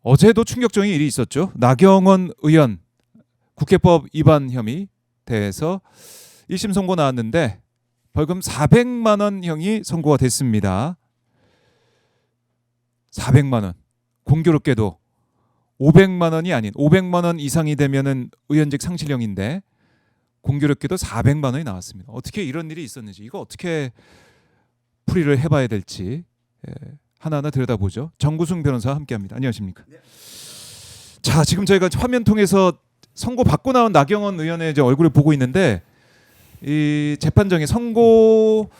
어제도 충격적인 일이 있었죠. 나경원 의원 국회법 위반 혐의 대해서 1심 선고 나왔는데 벌금 400만 원형이 선고가 됐습니다. 400만 원. 공교롭게도 500만 원이 아닌 500만 원 이상이 되면은 의원직 상실형인데 공교롭게도 400만 원이 나왔습니다. 어떻게 이런 일이 있었는지 이거 어떻게 풀이를 해봐야 될지 하나하나 들여다보죠. 정구승 변호사와 함께합니다. 안녕하십니까? 네. 자, 지금 저희가 화면 통해서 선고 받고 나온 나경원 의원의 이제 얼굴을 보고 있는데 이 재판정에 선고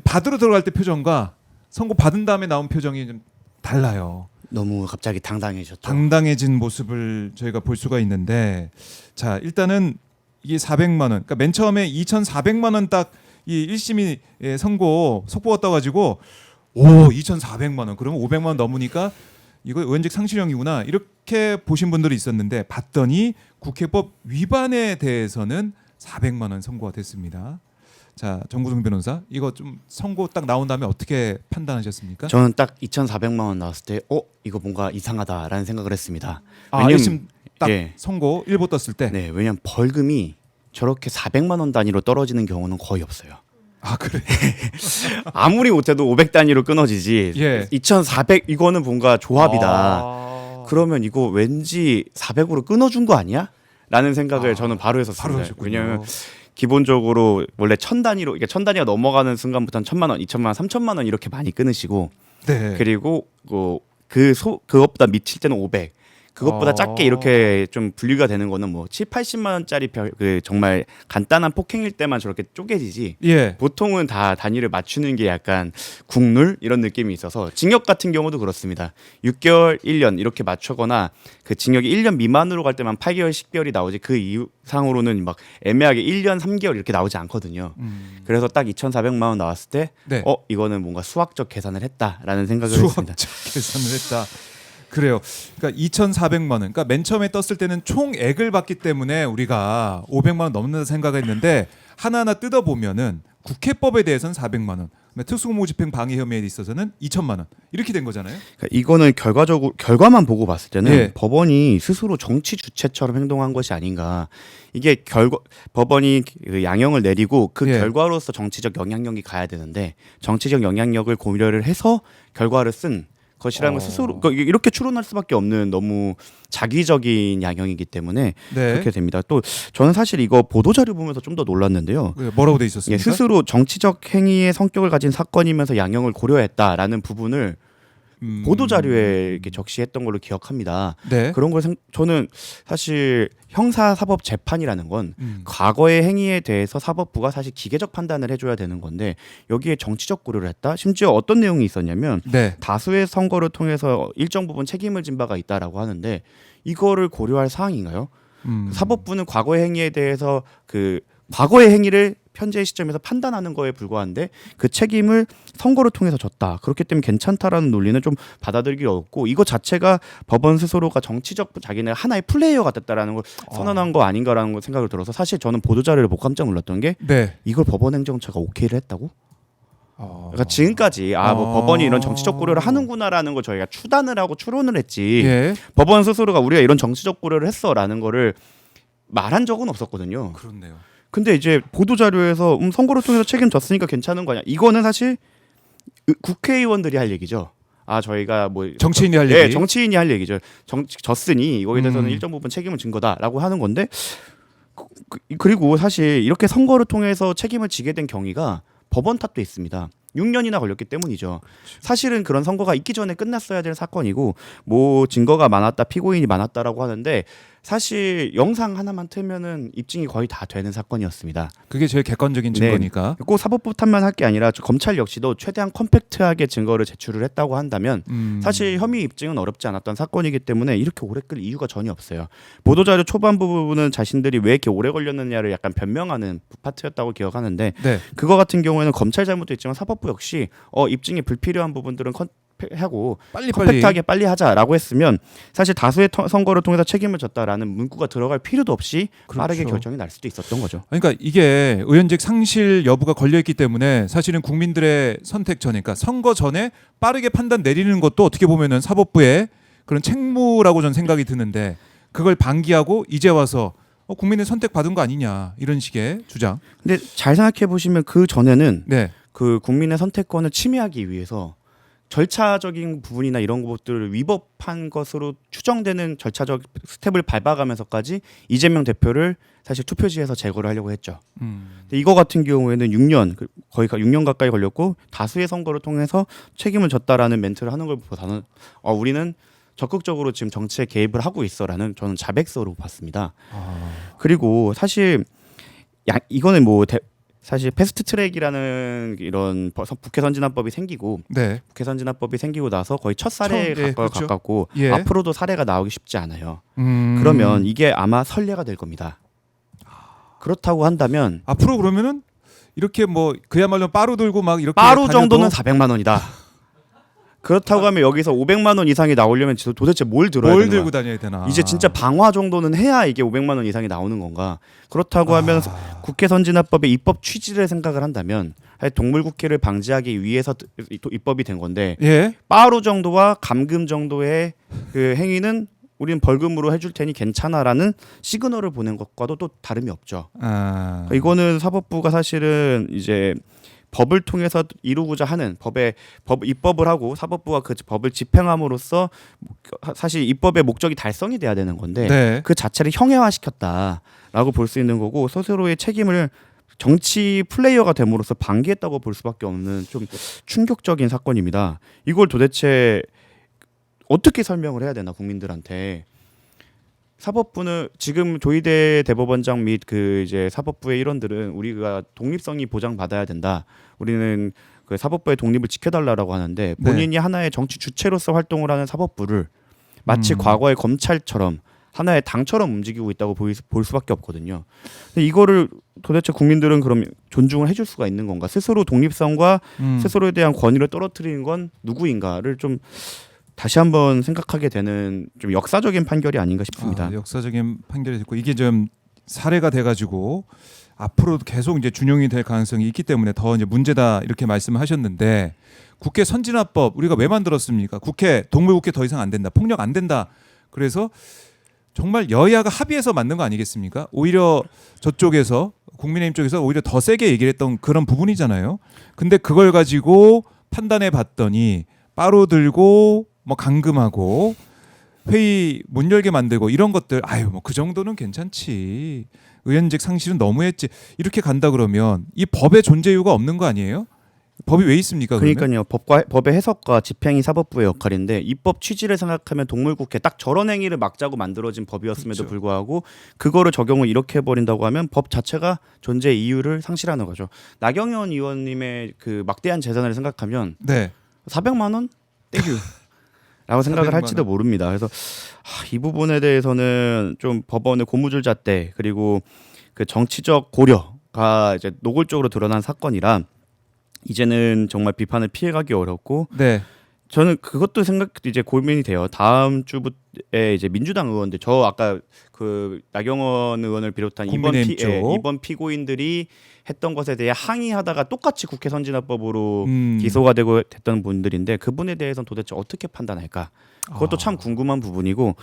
받으러 들어갈 때 표정과 선고 받은 다음에 나온 표정이 좀 달라요. 너무 갑자기 당당해졌죠. 당당해진 모습을 저희가 볼 수가 있는데, 자 일단은 이게 400만 원, 그러니까 맨 처음에 2,400만 원 딱 이 1심이 선고 속보가 떠가지고 2,400만 원, 그러면 500만 원 넘으니까 이거 의원직 상실형이구나 이렇게 보신 분들이 있었는데 봤더니 국회법 위반에 대해서는 400만 원 선고가 됐습니다. 자, 정구승 변호사, 이거 좀 선고 딱 나온 다음에 어떻게 판단하셨습니까? 저는 딱 2,400만 원 나왔을 때 이거 뭔가 이상하다라는 생각을 했습니다. 왜냐면 1심 딱 선고 일보 떴을 때. 네, 왜냐면 벌금이 저렇게 400만 원 단위로 떨어지는 경우는 거의 없어요. 아, 그래? 아무리 못해도 500 단위로 끊어지지. 2,400 이거는 뭔가 조합이다. 그러면 이거 왠지 400으로 끊어준 거 아니야? 라는 생각을 저는 바로 했었습니다. 왜냐면 기본적으로 원래 1,000단위로, 그러니까 1,000단위가 넘어가는 순간부터는 1,000만 원, 2,000만 원, 3,000만 원 이렇게 많이 끊으시고, 네. 그리고 그것보다 미칠 때는 500. 그것보다 작게 이렇게 좀 분류가 되는 거는 뭐 7, 80만 원짜리 정말 간단한 폭행일 때만 저렇게 쪼개지지. 보통은 다 단위를 맞추는 게 약간 국룰 이런 느낌이 있어서 징역 같은 경우도 그렇습니다. 6개월, 1년 이렇게 맞추거나 그 징역이 1년 미만으로 갈 때만 8개월, 10개월이 나오지 그 이상으로는 막 애매하게 1년, 3개월 이렇게 나오지 않거든요. 그래서 딱 2,400만 원 나왔을 때 이거는 뭔가 수학적 계산을 했다라는 생각을 했습니다. 수학적 계산을 했다. 그래요. 그러니까 2,400만 원. 그러니까 맨 처음에 떴을 때는 총액을 봤기 때문에 우리가 500만 원 넘는다 생각했는데 하나하나 뜯어보면은 국회법에 대해서는 400만 원, 특수공무집행 방해 혐의에 있어서는 2천만 원 이렇게 된 거잖아요. 그러니까 이거는 결과만 보고 봤을 때는 법원이 스스로 정치 주체처럼 행동한 것이 아닌가. 이게 법원이 그 양형을 내리고 그 결과로서 정치적 영향력이 가야 되는데 정치적 영향력을 고려를 해서 결과를 쓴 것이라는 걸 스스로 이렇게 추론할 수밖에 없는 너무 자기적인 양형이기 때문에 그렇게 됩니다. 또 저는 사실 이거 보도자료 보면서 좀 더 놀랐는데요. 뭐라고 돼 있었습니까? 스스로 정치적 행위의 성격을 가진 사건이면서 양형을 고려했다라는 부분을 보도자료에 이렇게 적시했던 걸로 기억합니다. 그런 걸 저는 사실 형사사법 재판이라는 건 과거의 행위에 대해서 사법부가 사실 기계적 판단을 해줘야 되는 건데 여기에 정치적 고려를 했다. 심지어 어떤 내용이 있었냐면 다수의 선거를 통해서 일정 부분 책임을 진 바가 있다라고 하는데 이거를 고려할 사항인가요? 사법부는 과거의 행위에 대해서 그 과거의 행위를 현재의 시점에서 판단하는 거에 불과한데 그 책임을 선거를 통해서 졌다. 그렇기 때문에 괜찮다라는 논리는 좀 받아들이기 어렵고 이거 자체가 법원 스스로가 정치적 자기네 하나의 플레이어가 됐다라는 걸 선언한 거 아닌가라는 거 생각을 들어서 사실 저는 보도자료를 보고 깜짝 놀랐던 게 이걸 법원행정처가 오케이를 했다고? 그러니까 지금까지 뭐 법원이 이런 정치적 고려를 하는구나라는 걸 저희가 추단을 하고 추론을 했지 법원 스스로가 우리가 이런 정치적 고려를 했어라는 거를 말한 적은 없었거든요. 그렇네요. 근데 이제 보도자료에서 선거를 통해서 책임졌으니까 괜찮은 거 아니야? 이거는 사실 국회의원들이 할 얘기죠. 저희가 뭐 정치인이 할 얘기. 정치인이 할 얘기죠. 졌으니 이거에 대해서는 일정 부분 책임을 진 거다라고 하는 건데 그리고 사실 이렇게 선거를 통해서 책임을 지게 된 경위가 법원 탓도 있습니다. 6년이나 걸렸기 때문이죠. 사실은 그런 선거가 있기 전에 끝났어야 될 사건이고 뭐 증거가 많았다, 피고인이 많았다라고 하는데 사실 영상 하나만 틀면은 입증이 거의 다 되는 사건이었습니다. 그게 제일 객관적인 증거니까. 꼭 사법부 탓만 할 게 아니라 검찰 역시도 최대한 컴팩트하게 증거를 제출을 했다고 한다면 사실 혐의 입증은 어렵지 않았던 사건이기 때문에 이렇게 오래 끌 이유가 전혀 없어요. 보도자료 초반 부분은 자신들이 왜 이렇게 오래 걸렸느냐를 약간 변명하는 파트였다고 기억하는데 그거 같은 경우에는 검찰 잘못도 있지만 사법부 역시 입증이 불필요한 부분들은 하고 컴팩트하게 빨리 하자라고 했으면 사실 다수의 선거를 통해서 책임을 졌다라는 문구가 들어갈 필요도 없이 빠르게 결정이 날 수도 있었던 거죠. 그러니까 이게 의원직 상실 여부가 걸려있기 때문에 사실은 국민들의 선택 전에, 그러니까 선거 전에 빠르게 판단 내리는 것도 어떻게 보면은 사법부의 그런 책무라고 전 생각이 드는데 그걸 방기하고 이제 와서 국민의 선택 받은 거 아니냐 이런 식의 주장. 근데 잘 생각해 보시면 그 전에는 네. 그 국민의 선택권을 침해하기 위해서 절차적인 부분이나 이런 것들을 위법한 것으로 추정되는 절차적 스텝을 밟아가면서까지 이재명 대표를 사실 투표지에서 제거를 하려고 했죠. 근데 이거 같은 경우에는 6년 거의 6년 가까이 걸렸고 다수의 선거를 통해서 책임을 졌다라는 멘트를 하는 걸 보다는 우리는 적극적으로 지금 정치에 개입을 하고 있어라는 저는 자백서로 봤습니다. 그리고 사실 이거는 뭐 사실 패스트트랙이라는 이런 국회 선진화법이 생기고 네. 국회 선진화법이 생기고 나서 거의 첫 사례에 그렇죠. 가깝고 예. 앞으로도 사례가 나오기 쉽지 않아요. 그러면 이게 아마 선례가 될 겁니다. 그렇다고 한다면 앞으로 그러면은 이렇게 뭐 그야말로 빠루 들고 막 이렇게 빠루 다녀도 정도는 400만 원이다. 그렇다고 하면 여기서 500만 원 이상이 나오려면 도대체 뭘 들어야 뭘 되는 들고 거야? 다녀야 되나? 이제 진짜 방화 정도는 해야 이게 500만 원 이상이 나오는 건가? 그렇다고 하면 국회 선진화법의 입법 취지를 생각을 한다면 동물국회를 방지하기 위해서 입법이 된 건데 예? 빠루 정도와 감금 정도의 그 행위는 우리는 벌금으로 해줄 테니 괜찮아라는 시그널을 보낸 것과도 또 다름이 없죠. 이거는 사법부가 사실은 이제 법을 통해서 이루고자 하는 입법을 하고 사법부가 그 법을 집행함으로써 사실 입법의 목적이 달성이 돼야 되는 건데 네. 그 자체를 형해화시켰다라고 볼 수 있는 거고 스스로의 책임을 정치 플레이어가 됨으로써 방기했다고 볼 수밖에 없는 좀 충격적인 사건입니다. 이걸 도대체 어떻게 설명을 해야 되나 국민들한테. 사법부는 지금 조희대 대법원장 및 그 이제 사법부의 일원들은 우리가 독립성이 보장받아야 된다. 우리는 그 사법부의 독립을 지켜달라고 하는데 본인이 하나의 정치 주체로서 활동을 하는 사법부를 마치 과거의 검찰처럼 하나의 당처럼 움직이고 있다고 볼 수밖에 없거든요. 근데 이거를 도대체 국민들은 그럼 존중을 해줄 수가 있는 건가? 스스로 독립성과 스스로에 대한 권위를 떨어뜨리는 건 누구인가를 좀 다시 한번 생각하게 되는 좀 역사적인 판결이 아닌가 싶습니다. 역사적인 판결이 됐고 이게 좀 사례가 돼가지고 앞으로도 계속 이제 준용이 될 가능성이 있기 때문에 더 이제 문제다 이렇게 말씀하셨는데 국회 선진화법 우리가 왜 만들었습니까? 동물국회 더 이상 안 된다, 폭력 안 된다. 그래서 정말 여야가 합의해서 만든 거 아니겠습니까? 오히려 저쪽에서 국민의힘 쪽에서 오히려 더 세게 얘기를 했던 그런 부분이잖아요. 근데 그걸 가지고 판단해 봤더니 빠루 들고 뭐 감금하고 회의 못 열게 만들고 이런 것들 뭐 그 정도는 괜찮지. 의원직 상실은 너무했지. 이렇게 간다 그러면 이 법의 존재 이유가 없는 거 아니에요? 법이 왜 있습니까? 그러니까요. 법의 해석과 집행이 사법부의 역할인데 입법 취지를 생각하면 동물국회 딱 저런 행위를 막자고 만들어진 법이었음에도 그렇죠. 불구하고 그거를 적용을 이렇게 해버린다고 하면 법 자체가 존재 이유를 상실하는 거죠. 나경원 의원님의 그 막대한 재산을 생각하면 네. 400만 원 땡큐 라고 생각을 할지도 모릅니다. 그래서 이 부분에 대해서는 좀 법원의 고무줄잣대 그리고 그 정치적 고려가 이제 노골적으로 드러난 사건이라 이제는 정말 비판을 피해가기 어렵고 네. 저는 그것도 이제 고민이 돼요. 다음 주부에 이제 민주당 의원들 저 아까 그 나경원 의원을 비롯한 이번 피고인들이 했던 것에 대해 항의하다가 똑같이 국회 선진화법으로 기소가 되고 됐던 분들인데 그분에 대해서는 도대체 어떻게 판단할까? 그것도 참 궁금한 부분이고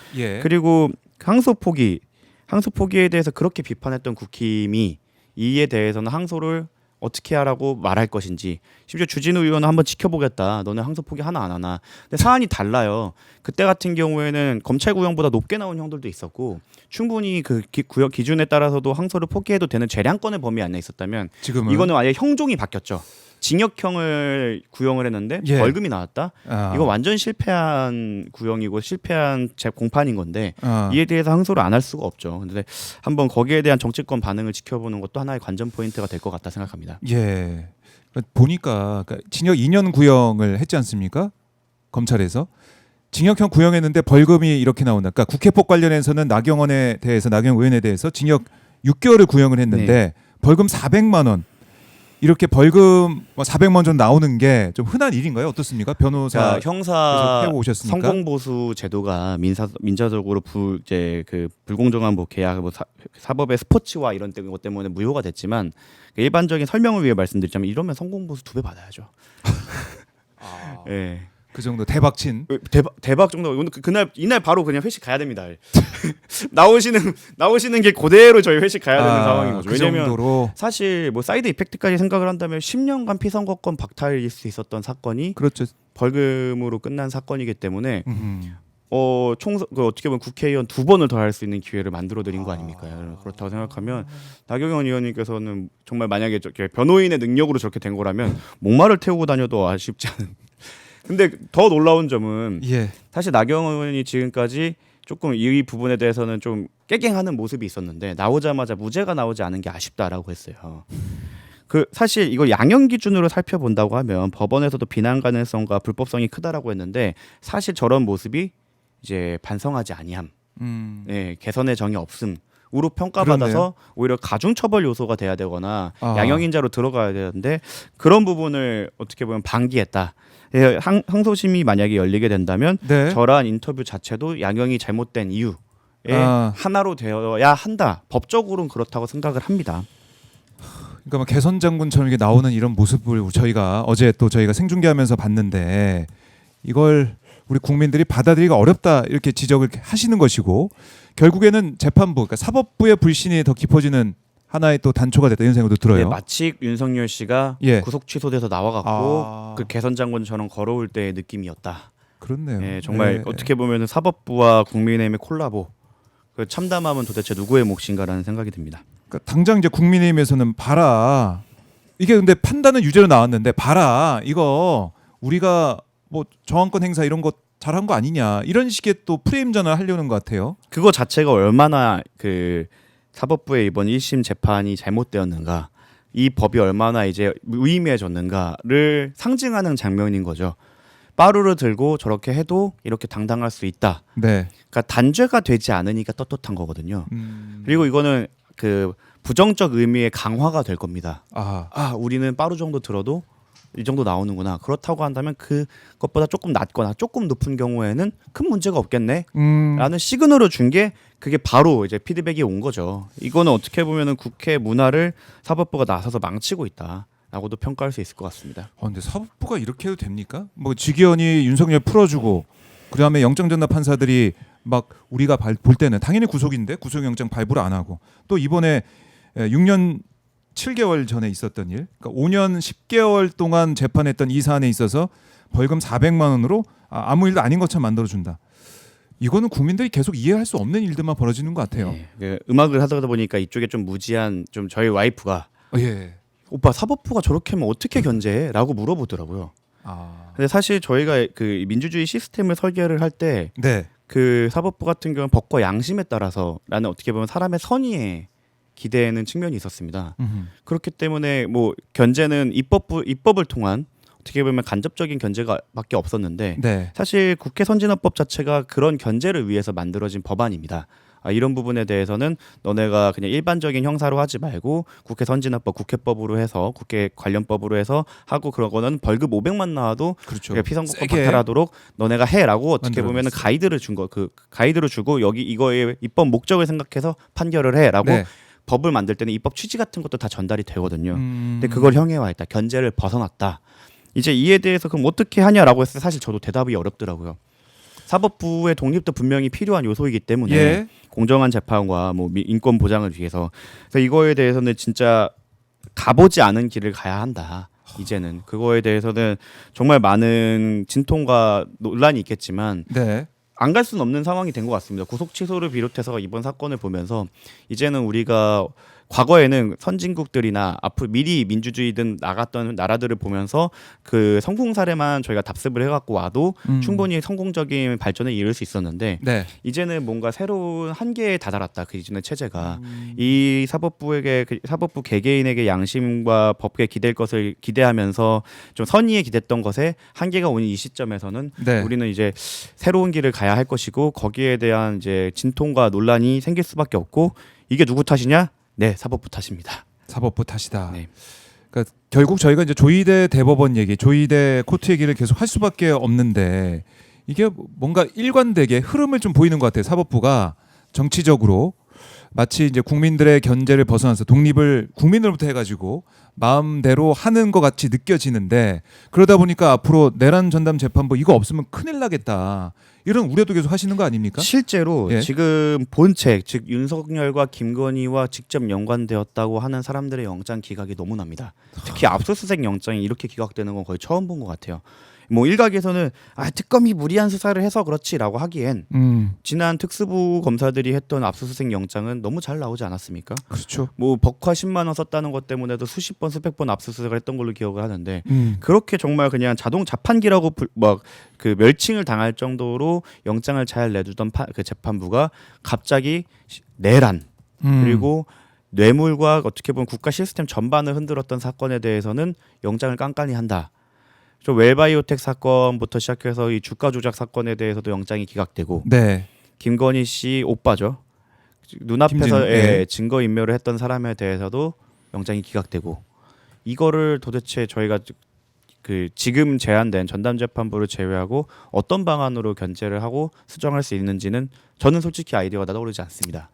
그리고 항소 포기에 대해서 그렇게 비판했던 국힘이 이에 대해서는 항소를 어떻게 하라고 말할 것인지 심지어 주진우 의원은 한번 지켜보겠다. 너네 항소 포기 하나 안 하나. 근데 사안이 달라요. 그때 같은 경우에는 검찰 구형보다 높게 나온 형들도 있었고 충분히 그 구역 기준에 따라서도 항소를 포기해도 되는 재량권의 범위 안에 있었다면 지금은 이거는 아예 형종이 바뀌었죠. 징역형을 구형을 했는데 벌금이 나왔다. 이거 완전 실패한 구형이고 실패한 공판인 건데 이에 대해서 항소를 안 할 수가 없죠. 근데 한번 거기에 대한 정치권 반응을 지켜보는 것도 하나의 관전 포인트가 될 것 같다 생각합니다. 예. 보니까 징역 2년 구형을 했지 않습니까? 검찰에서 징역형 구형했는데 벌금이 이렇게 나온다. 그러니까 국회법 관련해서는 나경원 의원에 대해서 징역 6개월을 구형을 했는데 벌금 400만 원. 이렇게 벌금 400만 원 정도 나오는 게 좀 흔한 일인가요? 어떻습니까? 변호사 형사 성공보수 제도가 민사적으로 불공정한 계약 사법의 스포츠와 이런 것 때문에 무효가 됐지만 일반적인 설명을 위해 말씀드리자면 이러면 성공보수 2배 받아야죠. 네. 그 정도 대박친. 대박 정도. 오늘 그날 이날 바로 그냥 회식 가야 됩니다. 나오시는 게 그대로 저희 회식 가야 되는 상황인 거죠. 그 왜냐면 정도로. 사실 뭐 사이드 이펙트까지 생각을 한다면 10년간 피선거권 박탈일 수 있었던 사건이 그렇죠. 벌금으로 끝난 사건이기 때문에 어떻게 보면 국회의원 2번을 더 할 수 있는 기회를 만들어 드린 거 아닙니까? 그렇다고 생각하면 나경원 의원님께서는 정말 만약에 변호인의 능력으로 저렇게 된 거라면 목마를 태우고 다녀도 아쉽지 않은. 근데 더 놀라운 점은 사실 나경원 의원이 지금까지 조금 이 부분에 대해서는 좀 깨갱하는 모습이 있었는데 나오자마자 무죄가 나오지 않은 게 아쉽다라고 했어요. 그 사실 이걸 양형 기준으로 살펴본다고 하면 법원에서도 비난 가능성과 불법성이 크다라고 했는데 사실 저런 모습이 이제 반성하지 아니함, 개선의 정이 없음으로 평가받아서 그렇네요. 오히려 가중처벌 요소가 돼야 되거나 양형인자로 들어가야 되는데 그런 부분을 어떻게 보면 방기했다. 항소심이 만약에 열리게 된다면 저러한 인터뷰 자체도 양형이 잘못된 이유에 하나로 되어야 한다. 법적으로는 그렇다고 생각을 합니다. 그러니까 뭐 개선 장군처럼 이렇게 나오는 이런 모습을 저희가 어제 또 저희가 생중계하면서 봤는데 이걸 우리 국민들이 받아들이기가 어렵다 이렇게 지적을 하시는 것이고 결국에는 재판부, 그러니까 사법부의 불신이 더 깊어지는 하나의 또 단초가 됐다 이런 생각도 들어요. 네, 마치 윤석열 씨가 구속 취소돼서 나와갖고 그 개선 장군처럼 걸어올 때의 느낌이었다. 그렇네요. 네, 정말 어떻게 보면 사법부와 국민의힘의 콜라보, 그 참담함은 도대체 누구의 몫인가라는 생각이 듭니다. 그러니까 당장 이제 국민의힘에서는 봐라. 이게 근데 판단은 유죄로 나왔는데 봐라. 이거 우리가 뭐 저항권 행사 이런 거 잘한 거 아니냐 이런 식의 또 프레임전을 하려는 것 같아요. 그거 자체가 얼마나 그 사법부의 이번 1심 재판이 잘못되었는가, 이 법이 얼마나 이제 무의미해졌는가를 상징하는 장면인 거죠. 빠루를 들고 저렇게 해도 이렇게 당당할 수 있다. 그러니까 단죄가 되지 않으니까 떳떳한 거거든요. 그리고 이거는 그 부정적 의미의 강화가 될 겁니다. 우리는 빠루 정도 들어도 이 정도 나오는구나. 그렇다고 한다면 그것보다 조금 낮거나 조금 높은 경우에는 큰 문제가 없겠네 라는 시그널을 준 게 그게 바로 이제 피드백이 온 거죠. 이거는 어떻게 보면은 국회 문화를 사법부가 나서서 망치고 있다라고도 평가할 수 있을 것 같습니다. 근데 사법부가 이렇게 해도 됩니까? 뭐 직위원이 윤석열 풀어주고 그다음에 영장전담 판사들이 막 우리가 볼 때는 당연히 구속인데 구속영장 발부를 안 하고 또 이번에 6년 7개월 전에 있었던 일, 그러니까 5년 10개월 동안 재판했던 이 사안에 있어서 벌금 400만 원으로 아무 일도 아닌 것처럼 만들어준다. 이거는 국민들이 계속 이해할 수 없는 일들만 벌어지는 것 같아요. 그 음악을 하다 보니까 이쪽에 좀 무지한 좀 저희 와이프가 오빠 사법부가 저렇게 하면 어떻게 견제해? 라고 물어보더라고요. 근데 사실 저희가 그 민주주의 시스템을 설계를 할 때 그 사법부 같은 경우는 법과 양심에 따라서라는 어떻게 보면 사람의 선의에 기대는 측면이 있었습니다. 그렇기 때문에 뭐 견제는 입법을 통한 어떻게 보면 간접적인 견제가밖에 없었는데 사실 국회 선진화법 자체가 그런 견제를 위해서 만들어진 법안입니다. 이런 부분에 대해서는 너네가 그냥 일반적인 형사로 하지 말고 국회 선진화법, 국회법으로 해서 국회 관련법으로 해서 하고 그러고는 벌금 500만 나와도 피선거권 박탈하도록 너네가 해라고 어떻게 보면 가이드를 준 거, 그 가이드를 주고 여기 이거의 입법 목적을 생각해서 판결을 해라고 법을 만들 때는 입법 취지 같은 것도 다 전달이 되거든요. 근데 그걸 형해화했다, 견제를 벗어났다. 이제 이에 대해서 그럼 어떻게 하냐라고 했을 때 사실 저도 대답이 어렵더라고요. 사법부의 독립도 분명히 필요한 요소이기 때문에 공정한 재판과 뭐 인권 보장을 위해서 그래서 이거에 대해서는 진짜 가보지 않은 길을 가야 한다. 이제는 그거에 대해서는 정말 많은 진통과 논란이 있겠지만 안 갈 수는 없는 상황이 된 것 같습니다. 구속 취소를 비롯해서 이번 사건을 보면서 이제는 우리가 과거에는 선진국들이나 앞으로 미리 민주주의든 나갔던 나라들을 보면서 그 성공 사례만 저희가 답습을 해갖고 와도 충분히 성공적인 발전에 이를 수 있었는데 이제는 뭔가 새로운 한계에 다다랐다. 그 이전의 체제가 이 사법부 개개인에게 양심과 법에 기댈 것을 기대하면서 좀 선의에 기댔던 것에 한계가 오는 이 시점에서는 우리는 이제 새로운 길을 가야 할 것이고 거기에 대한 이제 진통과 논란이 생길 수밖에 없고 이게 누구 탓이냐? 사법부 탓입니다. 사법부 탓이다. 그러니까 결국 저희가 이제 조희대 대법원 얘기, 조희대 코트 얘기를 계속 할 수밖에 없는데 이게 뭔가 일관되게 흐름을 좀 보이는 것 같아요. 사법부가 정치적으로 마치 이제 국민들의 견제를 벗어나서 독립을 국민으로부터 해가지고 마음대로 하는 것 같이 느껴지는데 그러다 보니까 앞으로 내란 전담 재판부 이거 없으면 큰일 나겠다 이런 우려도 계속 하시는 거 아닙니까? 실제로 예. 지금 본책 즉 윤석열과 김건희와 직접 연관되었다고 하는 사람들의 영장 기각이 너무 납니다. 특히 압수수색 영장이 이렇게 기각되는 건 거의 처음 본 것 같아요. 뭐 일각에서는 특검이 무리한 수사를 해서 그렇지라고 하기엔 지난 특수부 검사들이 했던 압수수색 영장은 너무 잘 나오지 않았습니까? 그렇죠. 뭐 법화 10만 원 썼다는 것 때문에도 수십 번 수백 번 압수수색을 했던 걸로 기억을 하는데 그렇게 정말 그냥 자동 자판기라고 막 그 멸칭을 당할 정도로 영장을 잘 내주던 그 재판부가 갑자기 내란 그리고 뇌물과 어떻게 보면 국가 시스템 전반을 흔들었던 사건에 대해서는 영장을 깐깐히 한다. 저 웰바이오텍 사건부터 시작해서 이 주가 조작 사건에 대해서도 영장이 기각되고 네. 김건희 씨 오빠죠. 눈앞에서 네. 증거 인멸을 했던 사람에 대해서도 영장이 기각되고 이거를 도대체 저희가 그 지금 제안된 전담 재판부를 제외하고 어떤 방안으로 견제를 하고 수정할 수 있는지는 저는 솔직히 아이디어가 떠오르지 않습니다.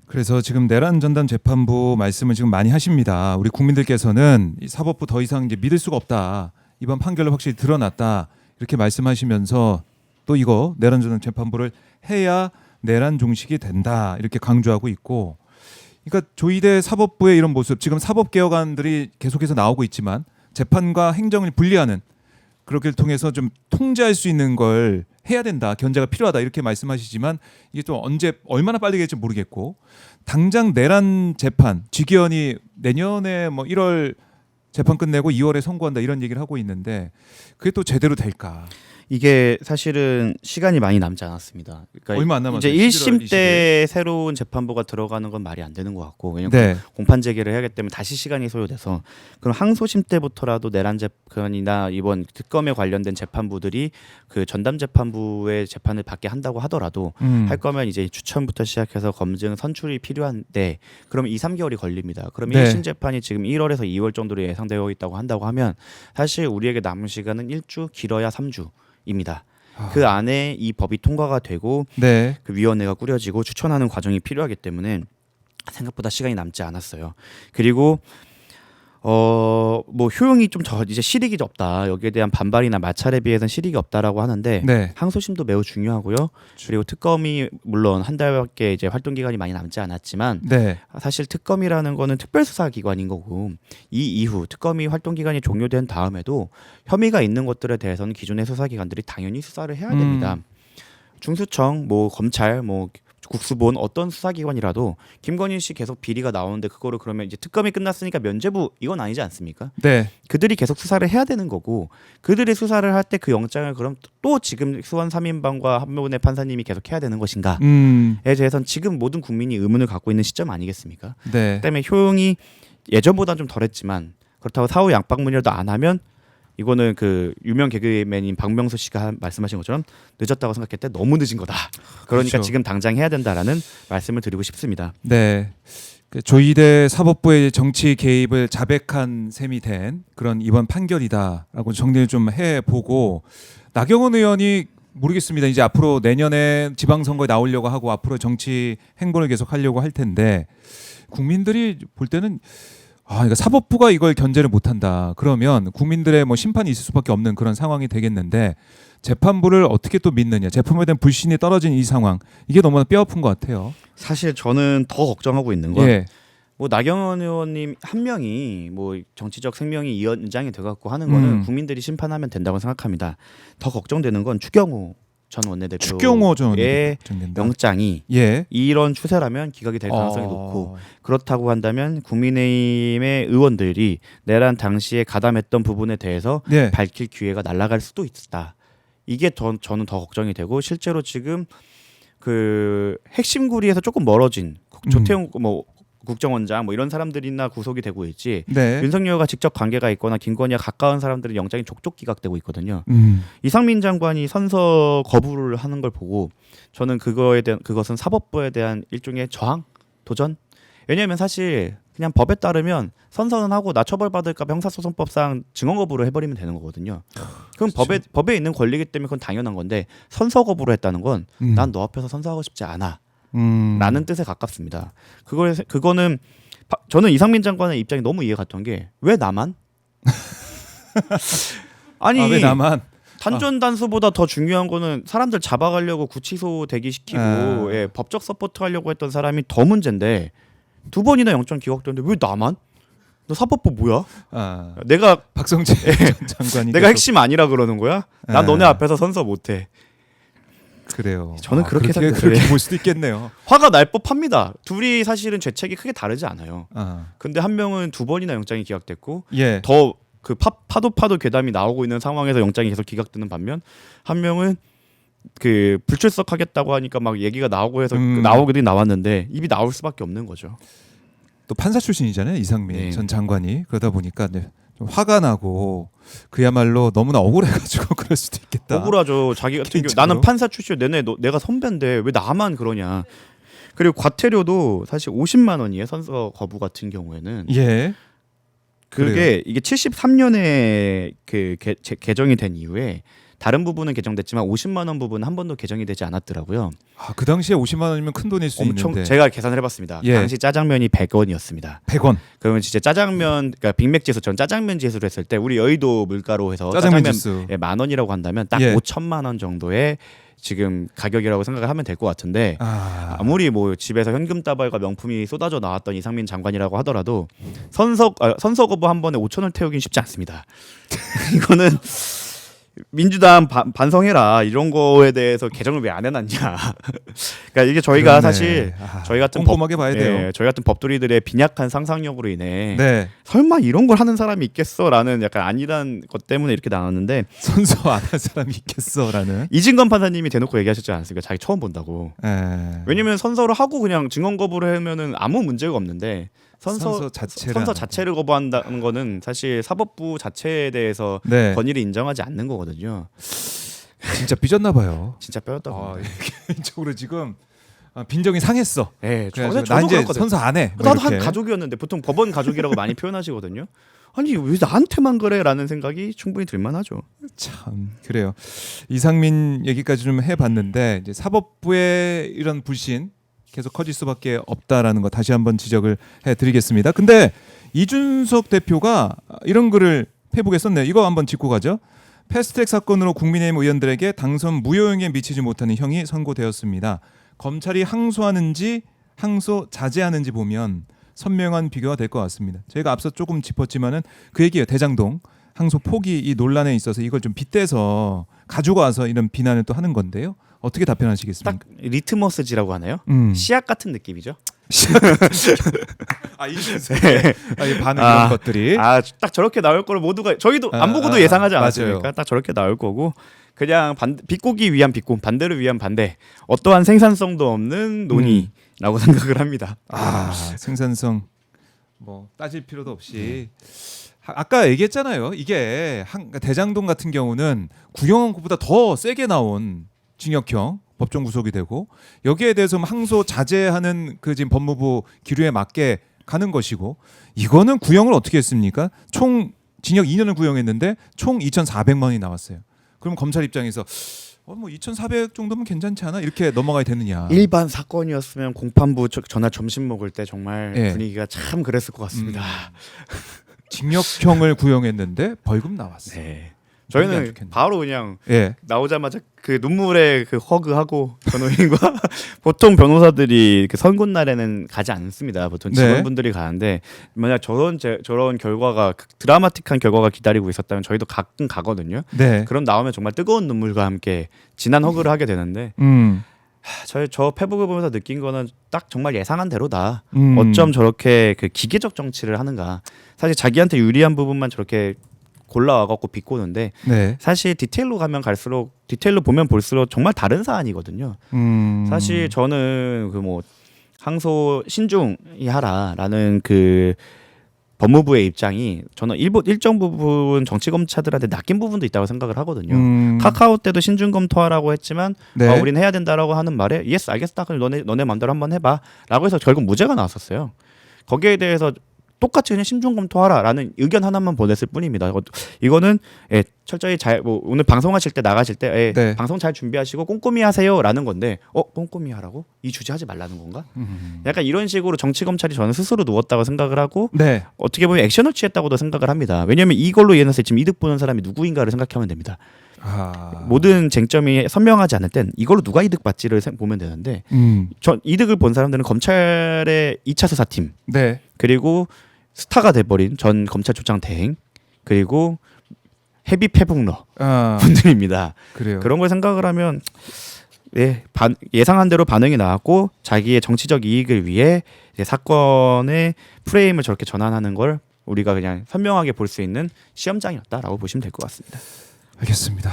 그래서 지금 내란 전담 재판부 말씀을 지금 많이 하십니다. 우리 국민들께서는 이 사법부 더 이상 이제 믿을 수가 없다. 이번 판결로 확실히 드러났다. 이렇게 말씀하시면서 또 이거 내란 전담 재판부를 해야 내란 종식이 된다. 이렇게 강조하고 있고. 그러니까 조희대 사법부의 이런 모습, 지금 사법개혁안들이 계속해서 나오고 있지만 재판과 행정을 분리하는 그렇게 통해서 좀 통제할 수 있는 걸 해야 된다. 견제가 필요하다. 이렇게 말씀하시지만 이게 또 언제 얼마나 빨리 될지 모르겠고 당장 내란 재판 직위원이 내년에 뭐 1월 재판 끝내고 2월에 선고한다 이런 얘기를 하고 있는데 그게 또 제대로 될까? 이게 사실은 시간이 많이 남지 않았습니다. 그러니까 얼마 안 남았어요. 이제 1심 때 새로운 재판부가 들어가는 건 말이 안 되는 것 같고 왜냐면 공판 재개를 해야기 때문에 다시 시간이 소요돼서 그럼 항소심 때부터라도 내란 재판이나 이번 특검에 관련된 재판부들이 그 전담 재판부의 재판을 받게 한다고 하더라도 할 거면 이제 추천부터 시작해서 검증 선출이 필요한데 그러면 2-3개월이 걸립니다. 그러면 1심 재판이 지금 1월에서 2월 정도로 예상되어 있다고 한다고 하면 사실 우리에게 남은 시간은 1주 길어야 3주 입니다. 그 안에 이 법이 통과가 되고 그 위원회가 꾸려지고 추천하는 과정이 필요하기 때문에 생각보다 시간이 남지 않았어요. 그리고 뭐 효용이 좀 이제 실익이 없다. 여기에 대한 반발이나 마찰에 비해서는 실익이 없다라고 하는데 항소심도 매우 중요하고요. 그리고 특검이 물론 한 달밖에 이제 활동 기간이 많이 남지 않았지만 사실 특검이라는 거는 특별수사기관인 거고 이 이후 특검이 활동 기간이 종료된 다음에도 혐의가 있는 것들에 대해서는 기존의 수사기관들이 당연히 수사를 해야 됩니다. 중수청, 뭐 검찰, 뭐 국수본 어떤 수사기관이라도 김건희 씨 계속 비리가 나오는데 그거를 그러면 이제 특검이 끝났으니까 면죄부 이건 아니지 않습니까? 그들이 계속 수사를 해야 되는 거고 그들이 수사를 할 때 그 영장을 그럼 또 지금 수원 3인방과 한명훈의 판사님이 계속 해야 되는 것인가에 대해서는 지금 모든 국민이 의문을 갖고 있는 시점 아니겠습니까? 때문에 효용이 예전보다는 좀 덜했지만 그렇다고 사후 양방문이라도 안 하면 이거는 그 유명 개그맨인 박명수 씨가 말씀하신 것처럼 늦었다고 생각했을 때 너무 늦은 거다. 그러니까 그렇죠. 지금 당장 해야 된다라는 말씀을 드리고 싶습니다. 그 조희대 사법부의 정치 개입을 자백한 셈이 된 그런 이번 판결이다라고 정리를 좀 해보고 나경원 의원이 모르겠습니다. 이제 앞으로 내년에 지방선거에 나오려고 하고 앞으로 정치 행보를 계속 하려고 할 텐데 국민들이 볼 때는 그러니까 사법부가 이걸 견제를 못한다. 그러면 국민들의 뭐 심판이 있을 수밖에 없는 그런 상황이 되겠는데 재판부를 어떻게 또 믿느냐. 재판부에 대한 불신이 떨어진 이 상황. 이게 너무나 뼈아픈 것 같아요. 사실 저는 더 걱정하고 있는 건 뭐 나경원 의원님 한 명이 뭐 정치적 생명이 연장이 돼갖고 하는 거는 국민들이 심판하면 된다고 생각합니다. 더 걱정되는 건 추경호 전 원내대표의 영장이 이런 추세라면 기각이 될 가능성이 높고 그렇다고 한다면 국민의힘의 의원들이 내란 당시에 가담했던 부분에 대해서 밝힐 기회가 날아갈 수도 있다. 이게 저는 더 걱정이 되고 실제로 지금 그 핵심 구리에서 조금 멀어진 조태용 뭐 국정원장 뭐 이런 사람들이나 구속이 되고 있지 윤석열과 직접 관계가 있거나 김건희와 가까운 사람들은 영장이 족족 기각되고 있거든요. 이상민 장관이 선서 거부를 하는 걸 보고 저는 그것은 사법부에 대한 일종의 저항, 도전. 왜냐하면 사실 그냥 법에 따르면 선서는 하고 나 처벌받을까 봐 형사소송법상 증언 거부를 해버리면 되는 거거든요. 그럼 법에 있는 권리이기 때문에 그건 당연한 건데 선서 거부를 했다는 건 난 너 앞에서 선서하고 싶지 않아 라는 뜻에 가깝습니다. 그거는 저는 이상민 장관의 입장이 너무 이해가 갔던 게 왜 나만? 아니 왜 나만? 단전 단수보다 더 중요한 거는 사람들 잡아가려고 구치소 대기시키고 예, 법적 서포트 하려고 했던 사람이 더 문제인데 2번이나 영장 기각됐는데 왜 나만? 너 사법부 뭐야? 내가 박성재 전 장관이 내가 핵심 아니라 그러는 거야? 난 너네 앞에서 선서 못해. 그래요. 저는 그렇게 그렇게 볼 수도 있겠네요. 화가 날 법합니다. 둘이 사실은 죄책이 크게 다르지 않아요. 근데 한 명은 2번이나 영장이 기각됐고 예. 더 그 파도 괴담이 나오고 있는 상황에서 영장이 계속 기각되는 반면 한 명은 그 불출석하겠다고 하니까 막 얘기가 나오고 해서 나오기도 나왔는데 입이 나올 수밖에 없는 거죠. 또 판사 출신이잖아요, 이상민 네. 전 장관이. 그러다 보니까 좀 화가 나고 그야말로 너무나 억울해가지고 그럴 수도 있겠다. 억울하죠. 자기 같은 경우 나는 판사 출신 내가 선배인데 왜 나만 그러냐. 그리고 과태료도 사실 50만 원이에요. 선서 거부 같은 경우에는. 예. 그게 그래요. 이게 73년에 그 개정이 된 이후에 다른 부분은 개정됐지만 50만 원 부분은 한 번도 개정이 되지 않았더라고요. 그 당시에 50만 원이면 큰 돈일 수 있는데. 제가 계산을 해봤습니다. 예. 당시 짜장면이 100원이었습니다. 100원. 그러면 진짜 짜장면, 그러니까 빅맥 지수, 전 짜장면 지수로 했을 때 우리 여의도 물가로 해서 짜장면 짜장면 지수. 예, 만 원이라고 한다면 딱 예. 5천만 원 정도의 지금 가격이라고 생각을 하면 될 것 같은데 아무리 뭐 집에서 현금 따발과 명품이 쏟아져 나왔던 이상민 장관이라고 하더라도 선서 거부 한 번에 5천을 태우긴 쉽지 않습니다. 이거는 민주당 반성해라 이런 거에 대해서 개정을 왜 안 해놨냐. 그러니까 이게 저희가 그러네. 사실 저희 같은 꼼꼼하게 봐야 돼요. 저희 같은 법조리들의 빈약한 상상력으로 인해 네. 설마 이런 걸 하는 사람이 있겠어라는 약간 아니란 것 때문에 이렇게 나왔는데 선서 안 할 사람이 있겠어라는. 이진건 판사님이 대놓고 얘기하셨지 않았습니까? 자기 처음 본다고. 예. 왜냐면 선서를 하고 그냥 증언 거부를 하면은 아무 문제가 없는데 선서 자체를 거부한다는 거는 사실 사법부 자체에 대해서 네. 권위를 인정하지 않는 거거든요. 진짜 삐졌나 봐요. 진짜 뼈였다고. 개인적으로 지금 빈정이 상했어. 네, 그래서 나 이제 선서 안 해. 뭐 나도 이렇게. 한 가족이었는데 보통 법원 가족이라고 많이 표현하시거든요. 아니 왜 나한테만 그래라는 생각이 충분히 들만하죠. 참 그래요. 이상민 얘기까지 좀 해봤는데 이제 사법부의 이런 불신 계속 커질 수밖에 없다라는 거 다시 한번 지적을 해드리겠습니다. 근데 이준석 대표가 이런 글을 페이북에 썼네요. 이거 한번 짚고 가죠. 패스트트랙 사건으로 국민의힘 의원들에게 당선 무효형에 미치지 못하는 형이 선고되었습니다. 검찰이 항소하는지 항소 자제하는지 보면 선명한 비교가 될 것 같습니다. 저희가 앞서 조금 짚었지만은 그 얘기예요. 대장동 항소 포기 이 논란에 있어서 이걸 좀 빗대서 가지고 와서 이런 비난을 또 하는 건데요. 어떻게 답변하시겠습니까? 딱 리트머스지라고 하나요? 씨앗 같은 느낌이죠. 이 반응 이런 것들이 딱 저렇게 나올 거를 모두가 저희도 안 보고도 예상하지 않았습니까? 맞아요. 딱 저렇게 나올 거고 그냥 비꼬기 위한 비꼬, 반대를 위한 반대. 어떠한 생산성도 없는 논의라고 생각을 합니다. 생산성 뭐 따질 필요도 없이 아까 얘기했잖아요. 이게 대장동 같은 경우는 구형한 것보다 더 세게 나온 징역형 법정 구속이 되고 여기에 대해서 항소 자제하는 그 지금 법무부 기류에 맞게 가는 것이고 이거는 구형을 어떻게 했습니까? 총 징역 2년을 구형했는데 총 2,400만 원이 나왔어요. 그럼 검찰 입장에서 뭐 2,400 정도면 괜찮지 않아? 이렇게 넘어가야 되느냐? 일반 사건이었으면 공판부 전날 점심 먹을 때 정말 예. 분위기가 참 그랬을 것 같습니다. 징역형을 구형했는데 벌금 나왔어요. 네. 저희는 좋겠네. 바로 그냥 예. 나오자마자 그 눈물에 그 허그하고 변호인과 보통 변호사들이 그 선고 날에는 가지 않습니다. 보통 직원분들이 가는데 만약 저런 결과가 드라마틱한 결과가 기다리고 있었다면 저희도 가끔 가거든요. 네. 그럼 나오면 정말 뜨거운 눈물과 함께 진한 허그를 하게 되는데 저 페북을 보면서 느낀 거는 딱 정말 예상한 대로다. 어쩜 저렇게 그 기계적 정치를 하는가. 사실 자기한테 유리한 부분만 저렇게 골라와갖고 비꼬는데 네. 사실 디테일로 가면 갈수록 디테일로 보면 볼수록 정말 다른 사안이거든요. 사실 저는 그 뭐 항소 신중히 하라라는 그 법무부의 입장이 저는 일정 부분 정치 검사들한테 낚인 부분도 있다고 생각을 하거든요. 카카오 때도 신중 검토하라고 했지만 네. 우리는 해야 된다라고 하는 말에 예스 알겠다. 그럼 너네 마음대로 한번 해봐라고 해서 결국 무죄가 나왔었어요. 거기에 대해서 똑같이 그냥 심중 검토하라라는 의견 하나만 보냈을 뿐입니다. 이거는 철저히 잘 오늘 방송하실 때 나가실 때 네. 방송 잘 준비하시고 꼼꼼히 하세요라는 건데 꼼꼼히 하라고? 이 주제 하지 말라는 건가? 약간 이런 식으로 정치 검찰이 저는 스스로 누웠다고 생각을 하고 네. 어떻게 보면 액션을 취했다고도 생각을 합니다. 왜냐하면 이걸로 인해서 지금 이득 보는 사람이 누구인가를 생각하면 됩니다. 모든 쟁점이 선명하지 않을 땐 이걸로 누가 이득 받지를 보면 되는데 전 이득을 본 사람들은 검찰의 2차 수사팀 네. 그리고 스타가 돼버린 전 검찰총장 대행 그리고 헤비 패북러 분들입니다. 그래요. 그런 걸 생각을 하면 예상한 대로 반응이 나왔고 자기의 정치적 이익을 위해 사건의 프레임을 저렇게 전환하는 걸 우리가 그냥 선명하게 볼 수 있는 시험장이었다라고 보시면 될 것 같습니다. 알겠습니다.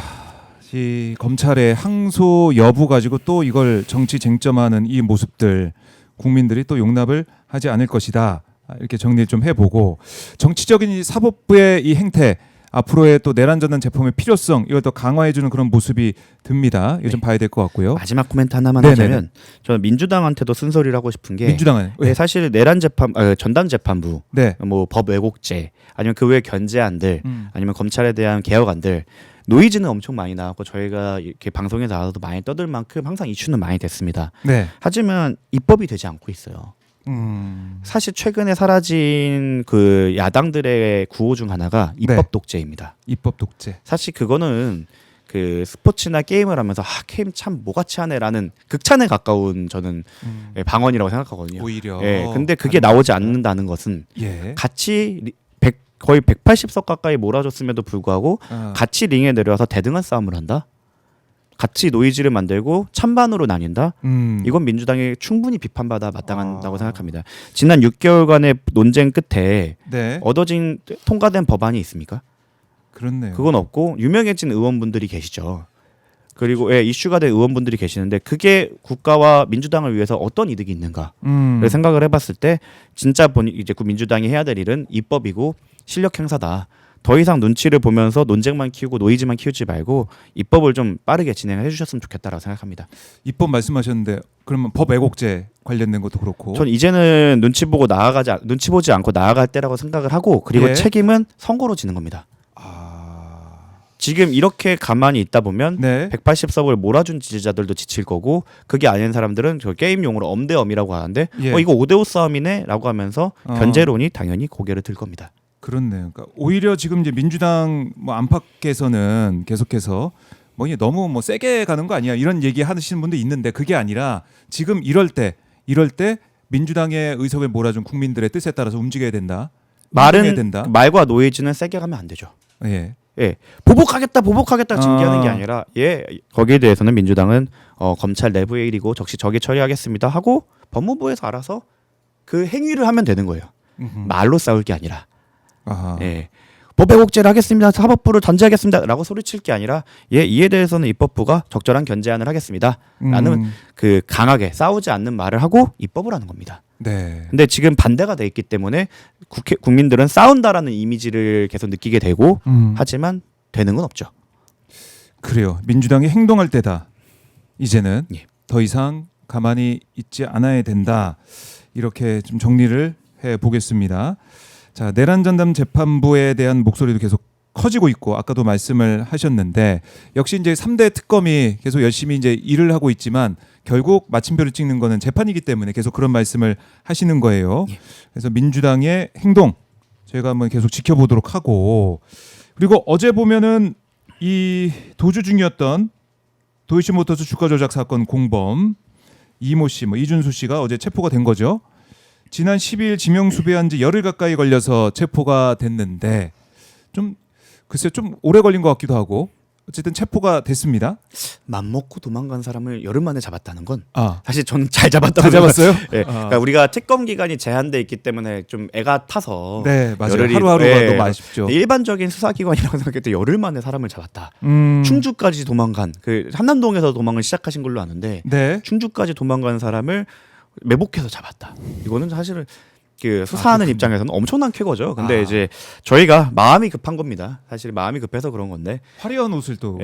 이 검찰의 항소 여부 가지고 또 이걸 정치 쟁점하는 이 모습들 국민들이 또 용납을 하지 않을 것이다. 이렇게 정리 좀 해보고 정치적인 이 사법부의 이 행태 앞으로의 또 내란 전단 재판의 필요성 이걸 더 강화해주는 그런 모습이 듭니다. 이거 좀 봐야 될 것 같고요. 마지막 코멘트 하나만 네네네. 하자면 저는 민주당한테도 쓴소리를 하고 싶은 게 민주당은 사실 내란 재판 전담 재판부 네. 뭐 법 왜곡죄 아니면 그 외 견제안들 아니면 검찰에 대한 개혁안들 노이즈는 엄청 많이 나왔고 저희가 이렇게 방송에 나와도 많이 떠들 만큼 항상 이슈는 많이 됐습니다. 네. 하지만 입법이 되지 않고 있어요. 사실 최근에 사라진 그 야당들의 구호 중 하나가 입법 독재입니다. 입법 독재. 사실 그거는 그 스포츠나 게임을 하면서 게임 참 뭐같이 하네라는 극찬에 가까운 저는 방언이라고 생각하거든요. 오히려. 근데 그게 나오지 않는다는 것은 같이 거의 180석 가까이 몰아줬음에도 불구하고 같이 링에 내려와서 대등한 싸움을 한다. 같이 노이즈를 만들고 찬반으로 나뉜다. 이건 민주당이 충분히 비판받아 마땅하다고 생각합니다. 지난 6개월간의 논쟁 끝에 얻어진 통과된 법안이 있습니까? 그렇네요. 그건 없고 유명해진 의원분들이 계시죠. 그리고 이슈가 된 의원분들이 계시는데 그게 국가와 민주당을 위해서 어떤 이득이 있는가를 생각을 해봤을 때 진짜 이제 민주당이 해야 될 일은 입법이고 실력 행사다. 더 이상 눈치를 보면서 논쟁만 키우고 노이즈만 키우지 말고 입법을 좀 빠르게 진행해 주셨으면 좋겠다라고 생각합니다. 입법 말씀하셨는데 그러면 법 왜곡죄 관련된 것도 그렇고. 전 이제는 눈치 보지 않고 나아갈 때라고 생각을 하고 그리고 책임은 선거로 지는 겁니다. 지금 이렇게 가만히 있다 보면 180석을 몰아준 지지자들도 지칠 거고 그게 아닌 사람들은 저 게임용으로 엄대엄이라고 하는데 이거 5대5 싸움이네라고 하면서 견제론이 당연히 고개를 들 겁니다. 그렇네요. 그러니까 오히려 지금 이제 민주당 안팎에서는 계속해서 너무 세게 가는 거 아니야 이런 얘기 하시는 분도 있는데 그게 아니라 지금 이럴 때 민주당의 의석을 몰아준 국민들의 뜻에 따라서 움직여야 된다. 말과 노이즈는 세게 가면 안 되죠. 보복하겠다 징계하는 게 아니라 거기에 대해서는 민주당은 검찰 내부의 일이고 적시 저기 처리하겠습니다 하고 법무부에서 알아서 그 행위를 하면 되는 거예요. 말로 싸울 게 아니라. 법 왜곡죄를 하겠습니다. 사법부를 단죄하겠습니다. 라고 소리칠 게 아니라 이에 대해서는 입법부가 적절한 견제안을 하겠습니다. 라는 그 강하게 싸우지 않는 말을 하고 입법을 하는 겁니다. 근데 지금 반대가 돼 있기 때문에 국민들은 싸운다라는 이미지를 계속 느끼게 되고 하지만 되는 건 없죠. 그래요. 민주당이 행동할 때다. 이제는 더 이상 가만히 있지 않아야 된다. 이렇게 좀 정리를 해보겠습니다. 자, 내란 전담 재판부에 대한 목소리도 계속 커지고 있고 아까도 말씀을 하셨는데 역시 이제 3대 특검이 계속 열심히 이제 일을 하고 있지만 결국 마침표를 찍는 거는 재판이기 때문에 계속 그런 말씀을 하시는 거예요. 그래서 민주당의 행동 저희가 한번 계속 지켜보도록 하고 그리고 어제 보면은 이 도주 중이었던 도이치모터스 주가 조작 사건 공범 이모 씨, 이준수 씨가 어제 체포가 된 거죠. 지난 12일 지명 수배한 지 열흘 가까이 걸려서 체포가 됐는데 좀 오래 걸린 것 같기도 하고 어쨌든 체포가 됐습니다. 맘먹고 도망간 사람을 열흘 만에 잡았다는 건 사실 저는 잘 잡았다고 잡았어요? 그러니까 우리가 특검 기간이 제한돼 있기 때문에 좀 애가 타서 맞아요. 하루하루가 너무 아쉽죠. 일반적인 수사기관이라고 생각할 때 열흘 만에 사람을 잡았다. 충주까지 도망간 그 한남동에서 도망을 시작하신 걸로 아는데 충주까지 도망간 사람을 매복해서 잡았다. 이거는 사실은 그 수사하는 입장에서는 엄청난 쾌거죠. 근데 이제 저희가 마음이 급한 겁니다. 사실 마음이 급해서 그런 건데 화려한 옷을 또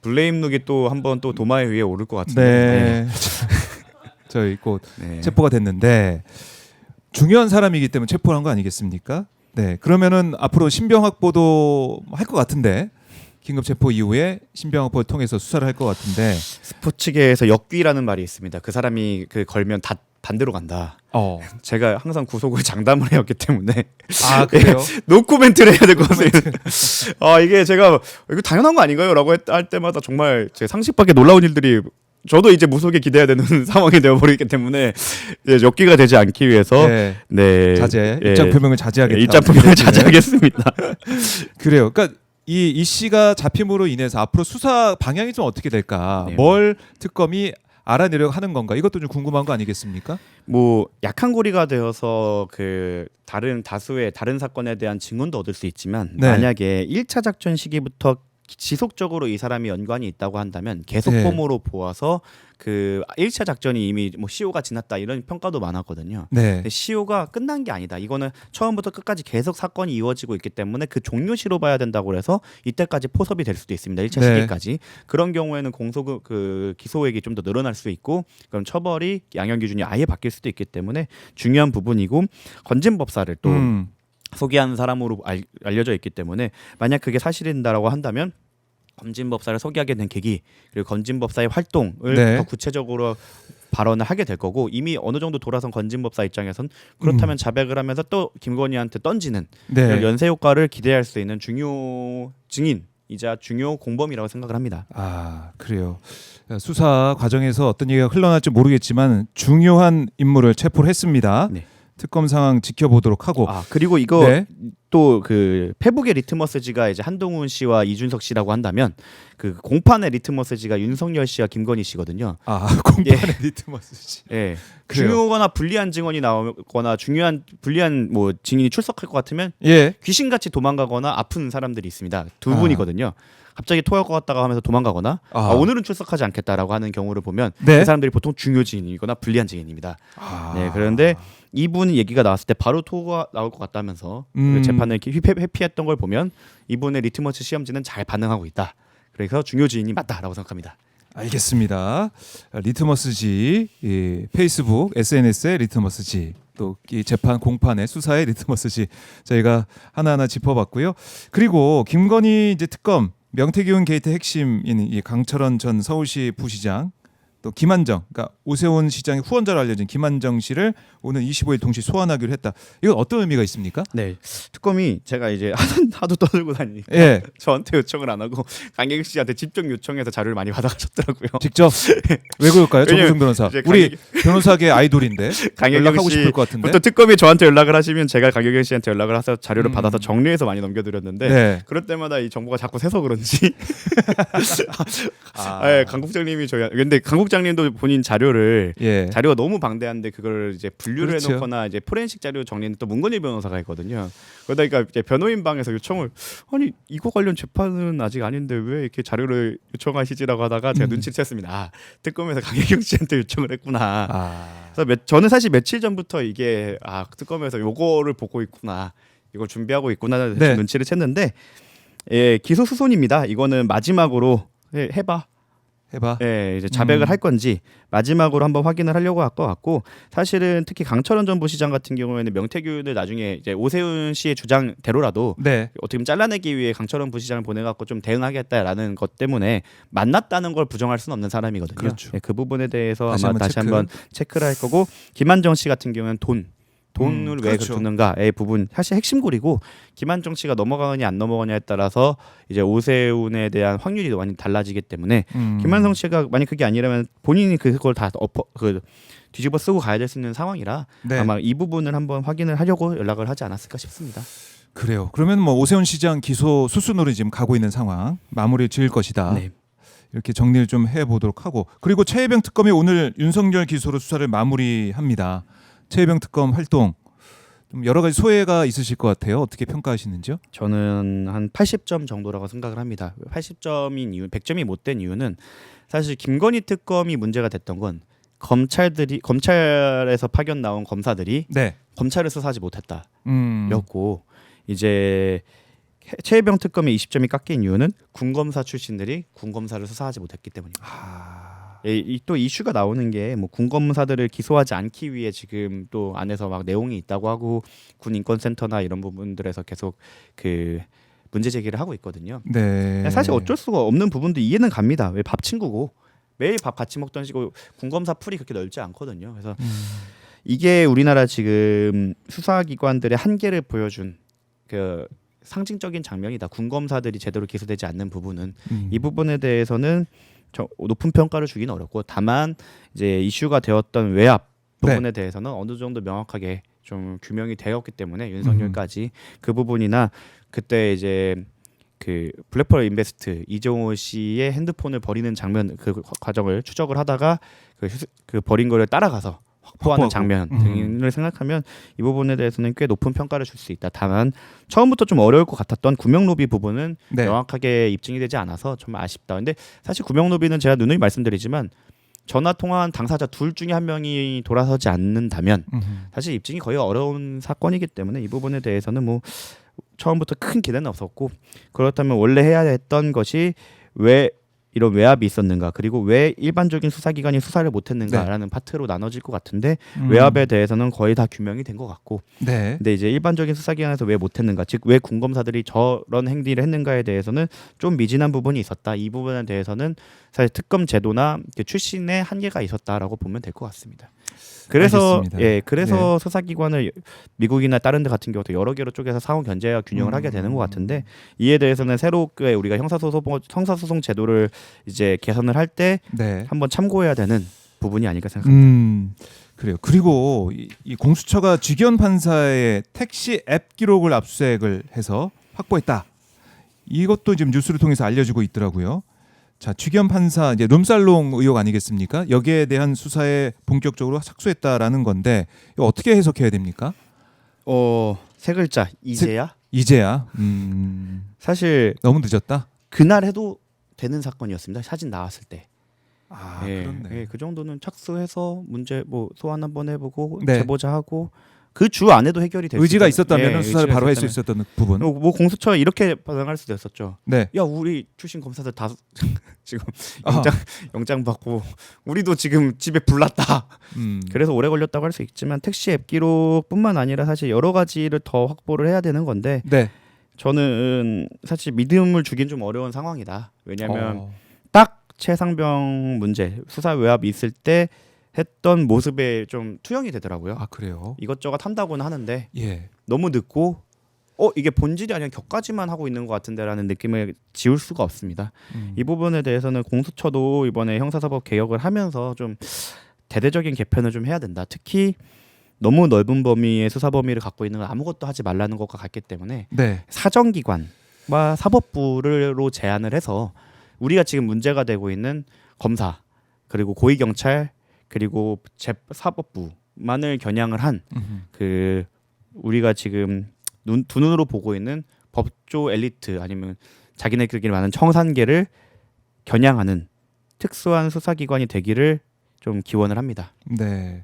블레임룩이 또 한번 또 도마에 위에 오를 것 같은데 저희 곧 체포가 됐는데 중요한 사람이기 때문에 체포한 거 아니겠습니까? 네. 그러면은 앞으로 신병 확보도 할 것 같은데 긴급 체포 이후에 신병 확보를 통해서 수사를 할 것 같은데 스포츠계에서 역귀라는 말이 있습니다. 그 사람이 그 걸면 다 반대로 간다. 제가 항상 구속을 장담을 해왔기 때문에 그래요? 노코멘트를 해야 될 것 같습니다. 이게 제가 이거 당연한 거 아닌가요?라고 할 때마다 정말 제 상식 밖에 놀라운 일들이 저도 이제 무속에 기대해야 되는 상황이 되어버리기 때문에 이제 역기가 되지 않기 위해서 네. 자제 입장 표명을 자제하겠다. 입장 표명을 자제하겠습니다. 그래요. 그러니까 이 씨가 잡힘으로 인해서 앞으로 수사 방향이 좀 어떻게 될까? 네. 뭘 특검이 알아내려고 하는 건가? 이것도 좀 궁금한 거 아니겠습니까? 뭐 약한 고리가 되어서 그 다수의 다른 사건에 대한 증언도 얻을 수 있지만 만약에 1차 작전 시기부터 지속적으로 이 사람이 연관이 있다고 한다면 계속 범으로 보아서 그 1차 작전이 이미 뭐 시효가 지났다 이런 평가도 많았거든요. 근데 시효가 끝난 게 아니다. 이거는 처음부터 끝까지 계속 사건이 이루어지고 있기 때문에 그 종료시로 봐야 된다고 해서 이때까지 포섭이 될 수도 있습니다. 1차 시기까지. 그런 경우에는 그 기소액이 좀 더 늘어날 수 있고 그럼 처벌이 양형 기준이 아예 바뀔 수도 있기 때문에 중요한 부분이고 건진법사를 또 소개하는 사람으로 알려져 있기 때문에 만약 그게 사실인다라고 한다면 건진법사를 소개하게 된 계기 그리고 건진법사의 활동을 더 구체적으로 발언을 하게 될 거고 이미 어느 정도 돌아선 건진법사 입장에선 그렇다면 자백을 하면서 또 김건희한테 던지는 연쇄 효과를 기대할 수 있는 중요 증인이자 중요 공범이라고 생각을 합니다. 그래요. 수사 과정에서 어떤 얘기가 흘러날지 모르겠지만 중요한 인물을 체포를 했습니다. 특검 상황 지켜보도록 하고 그리고 이거 또 그 페북의 리트머스지가 이제 한동훈 씨와 이준석 씨라고 한다면 그 공판의 리트머스지가 윤석열 씨와 김건희 씨거든요. 공판의 리트머스지. 중요하거나 불리한 증언이 나오거나 불리한 뭐 증인이 출석할 것 같으면 귀신같이 도망가거나 아픈 사람들이 있습니다. 두 분이거든요. 갑자기 토할 것 같다가 하면서 도망가거나 오늘은 출석하지 않겠다라고 하는 경우를 보면 그 사람들이 보통 중요 증인이거나 불리한 증인입니다. 그런데 이분 얘기가 나왔을 때 바로 토가 나올 것 같다면서 그 재판을 회피했던 걸 보면 이분의 리트머스 시험지는 잘 반응하고 있다. 그래서 중요 증인이 맞다라고 생각합니다. 알겠습니다. 리트머스지 페이스북 SNS의 리트머스지 또 이 재판 공판의 수사의 리트머스지 저희가 하나하나 짚어봤고요. 그리고 김건희 이제 특검 명태균 게이트 핵심인 이 강철원 전 서울시 부시장 또 김한정 그러니까 오세훈 시장의 후원자로 알려진 김한정 씨를 오늘 25일 동시 소환하기로 했다. 이건 어떤 의미가 있습니까? 특검이 제가 이제 하도 떠들고 다니니까 저한테 요청을 안 하고 강경식 씨한테 직접 요청해서 자료를 많이 받아가셨더라고요. 직접? 왜 그럴까요? 정우승 변호사. 우리 변호사계 아이돌인데 연락하고 싶을 것 같은데. 또 특검이 저한테 연락을 하시면 제가 강경식 씨한테 연락을 해서 자료를 받아서 정리해서 많이 넘겨드렸는데 그럴 때마다 이 정보가 자꾸 새서 그런지 강국장님이 근데 강국장님도 본인 자료를 자료가 너무 방대한데 그걸 이제 분류를 해놓거나 이제 포렌식 자료 정리는 또 문건일 변호사가 있거든요. 그러다 이제 변호인 방에서 요청을 이거 관련 재판은 아직 아닌데 왜 이렇게 자료를 요청하시지라고 하다가 제가 눈치를 챘습니다. 특검에서 강혜경 씨한테 요청을 했구나. 그래서 저는 사실 며칠 전부터 이게 특검에서 요거를 보고 있구나, 이걸 준비하고 있구나 눈치를 챘는데 기소 수순입니다. 이거는 마지막으로 해봐. 이제 자백을 할 건지 마지막으로 한번 확인을 하려고 할 것 같고 사실은 특히 강철원 전 부시장 같은 경우에는 명태균을 나중에 이제 오세훈 씨의 주장대로라도 어떻게 보면 잘라내기 위해 강철원 부시장을 보내갖고 좀 대응하겠다라는 것 때문에 만났다는 걸 부정할 수는 없는 사람이거든요. 그 부분에 대해서 아마 다시 한번 체크를 할 거고 김한정 씨 같은 경우는 돈을 왜 주는가의 부분 사실 핵심고리고 김한정 씨가 넘어가느냐 안 넘어가냐에 따라서 이제 오세훈에 대한 확률이 많이 달라지기 때문에 김한정 씨가 만약 그게 아니라면 본인이 그걸 다 뒤집어 쓰고 가야 될 수 있는 상황이라 아마 이 부분을 한번 확인을 하려고 연락을 하지 않았을까 싶습니다. 그래요. 그러면 뭐 오세훈 시장 기소 수순으로 지금 가고 있는 상황 마무리를 지을 것이다. 이렇게 정리를 좀 해보도록 하고 그리고 최혜병 특검이 오늘 윤석열 기소로 수사를 마무리합니다. 최혜병 특검 활동 좀 여러 가지 소회가 있으실 것 같아요. 어떻게 평가하시는지요? 저는 한 80점 정도라고 생각을 합니다. 80점인 이유, 100점이 못 된 이유는 사실 김건희 특검이 문제가 됐던 건 검찰에서 파견 나온 검사들이 검찰을 수사하지 못했다. 였고 이제 최혜병 특검의 20점이 깎인 이유는 군검사 출신들이 군검사를 수사하지 못했기 때문입니다. 또 이슈가 나오는 게 뭐 군검사들을 기소하지 않기 위해 지금 또 안에서 막 내용이 있다고 하고 군 인권센터나 이런 부분들에서 계속 그 문제 제기를 하고 있거든요. 네. 사실 어쩔 수가 없는 부분도 이해는 갑니다. 왜 밥 친구고 매일 밥 같이 먹던 시고 군검사 풀이 그렇게 넓지 않거든요. 그래서 이게 우리나라 지금 수사기관들의 한계를 보여준 그 상징적인 장면이다. 군검사들이 제대로 기소되지 않는 부분은 이 부분에 대해서는 높은 평가를 주기는 어렵고 다만 이제 이슈가 되었던 외압 부분에 대해서는 어느 정도 명확하게 좀 규명이 되었기 때문에 윤석열까지 그 부분이나 그때 이제 그 블랙펄 인베스트 이정호 씨의 핸드폰을 버리는 장면 그 과정을 추적을 하다가 그 버린 거를 따라가서 확보하는 장면 등을 생각하면 이 부분에 대해서는 꽤 높은 평가를 줄 수 있다. 다만 처음부터 좀 어려울 것 같았던 구명로비 부분은 명확하게 입증이 되지 않아서 좀 아쉽다. 근데 사실 구명로비는 제가 누누이 말씀드리지만 전화 통화한 당사자 둘 중에 한 명이 돌아서지 않는다면 사실 입증이 거의 어려운 사건이기 때문에 이 부분에 대해서는 뭐 처음부터 큰 기대는 없었고 그렇다면 원래 해야 했던 것이 왜 이런 외압이 있었는가 그리고 왜 일반적인 수사기관이 수사를 못했는가라는 파트로 나눠질 것 같은데 외압에 대해서는 거의 다 규명이 된 것 같고 근데 이제 일반적인 수사기관에서 왜 못했는가 즉 왜 군검사들이 저런 행위를 했는가에 대해서는 좀 미진한 부분이 있었다. 이 부분에 대해서는 사실 특검 제도나 출신의 한계가 있었다라고 보면 될 것 같습니다. 그래서 알겠습니다. 그래서 수사기관을 미국이나 다른 데 같은 경우도 여러 개로 쪼개서 상호 견제와 균형을 하게 되는 것 같은데 이에 대해서는 새롭게 우리가 형사소송 제도를 이제 개선을 할 때 한번 참고해야 되는 부분이 아닐까 생각합니다. 그래요. 그리고 이 공수처가 쥐기현 판사의 택시 앱 기록을 압수수색을 해서 확보했다. 이것도 지금 뉴스를 통해서 알려지고 있더라고요. 자, 쥐기현 판사 이제 룸살롱 의혹 아니겠습니까? 여기에 대한 수사에 본격적으로 착수했다라는 건데 이거 어떻게 해석해야 됩니까? 세 글자 이제야? 이제야. 사실 너무 늦었다. 그날 해도 되는 사건이었습니다. 사진 나왔을 때. 그렇네. 그 정도는 착수해서 문제 뭐 소환 한번 해보고 네. 제보자 하고 그 주 안에도 해결이 될 의지가 있었다면 수사를 바로 할 수 있었던 부분. 뭐 공수처 이렇게 반응할 수도 있었죠. 네. 야 우리 출신 검사들 다 지금 영장 받고 우리도 지금 집에 불났다. 그래서 오래 걸렸다고 할 수 있지만 택시 앱 기록뿐만 아니라 사실 여러 가지를 더 확보를 해야 되는 건데 저는 사실 믿음을 주긴 좀 어려운 상황이다. 왜냐하면 딱 최상병 문제 수사 외압이 있을 때 했던 모습에 좀 투영이 되더라고요. 그래요? 이것저것 한다고는 하는데 너무 늦고 이게 본질이 아니라 격까지만 하고 있는 것 같은데라는 느낌을 지울 수가 없습니다. 이 부분에 대해서는 공수처도 이번에 형사사법 개혁을 하면서 좀 대대적인 개편을 좀 해야 된다. 특히 너무 넓은 범위의 수사 범위를 갖고 있는 건 아무것도 하지 말라는 것과 같기 때문에 사정기관과 사법부로 제안을 해서 우리가 지금 문제가 되고 있는 검사 그리고 고위경찰 그리고 사법부만을 겨냥을 한 그 우리가 지금 두 눈으로 보고 있는 법조 엘리트 아니면 자기네들끼리 많은 청산계를 겨냥하는 특수한 수사기관이 되기를 좀 기원을 합니다. 네.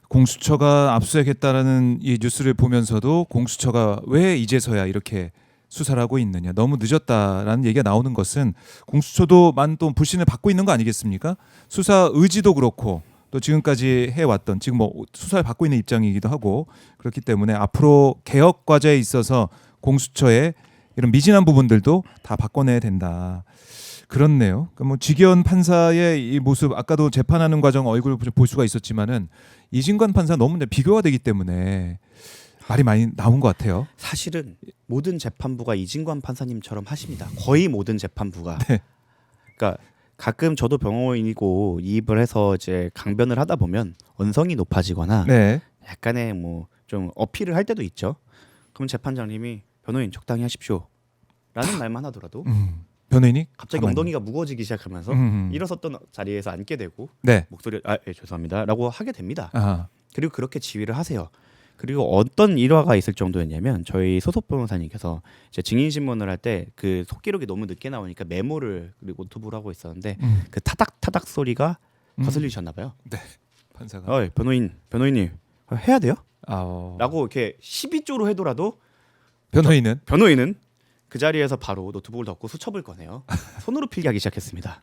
공수처가 압수수색했다라는 이 뉴스를 보면서도 공수처가 왜 이제서야 이렇게 수사를 하고 있느냐, 너무 늦었다라는 얘기가 나오는 것은 공수처도 또 불신을 받고 있는 거 아니겠습니까? 수사 의지도 그렇고 또 지금까지 해왔던 지금 뭐 수사를 받고 있는 입장이기도 하고 그렇기 때문에 앞으로 개혁 과제에 있어서 공수처의 이런 미진한 부분들도 다 바꿔내야 된다. 그렇네요. 그러니까 뭐 쥐기현 판사의 이 모습 아까도 재판하는 과정 얼굴을 볼 수가 있었지만은 이진관 판사 너무 비교가 되기 때문에 말이 많이 나온 것 같아요. 사실은 모든 재판부가 이진관 판사님처럼 하십니다. 거의 모든 재판부가. 그러니까 가끔 저도 병원인이고 이입을 해서 이제 강변을 하다 보면 언성이 높아지거나 약간의 뭐 좀 어필을 할 때도 있죠. 그럼 재판장님이 변호인 적당히 하십시오라는 말만 하더라도 변호인이 갑자기 엉덩이가 무거워지기 시작하면서 일어섰던 자리에서 앉게 되고 목소리 죄송합니다라고 하게 됩니다. 그리고 그렇게 지휘를 하세요. 그리고 어떤 일화가 있을 정도였냐면 저희 소속 변호사님께서 이제 증인 신문을 할 때 그 속기록이 너무 늦게 나오니까 메모를 그리고 노트북을 하고 있었는데 그 타닥타닥 소리가 거슬리셨나 봐요. 판사가 변호인님 해야 돼요? 라고 이렇게 12조로 해더라도 변호인은 그 자리에서 바로 노트북을 덮고 수첩을 꺼내요. 손으로 필기하기 시작했습니다.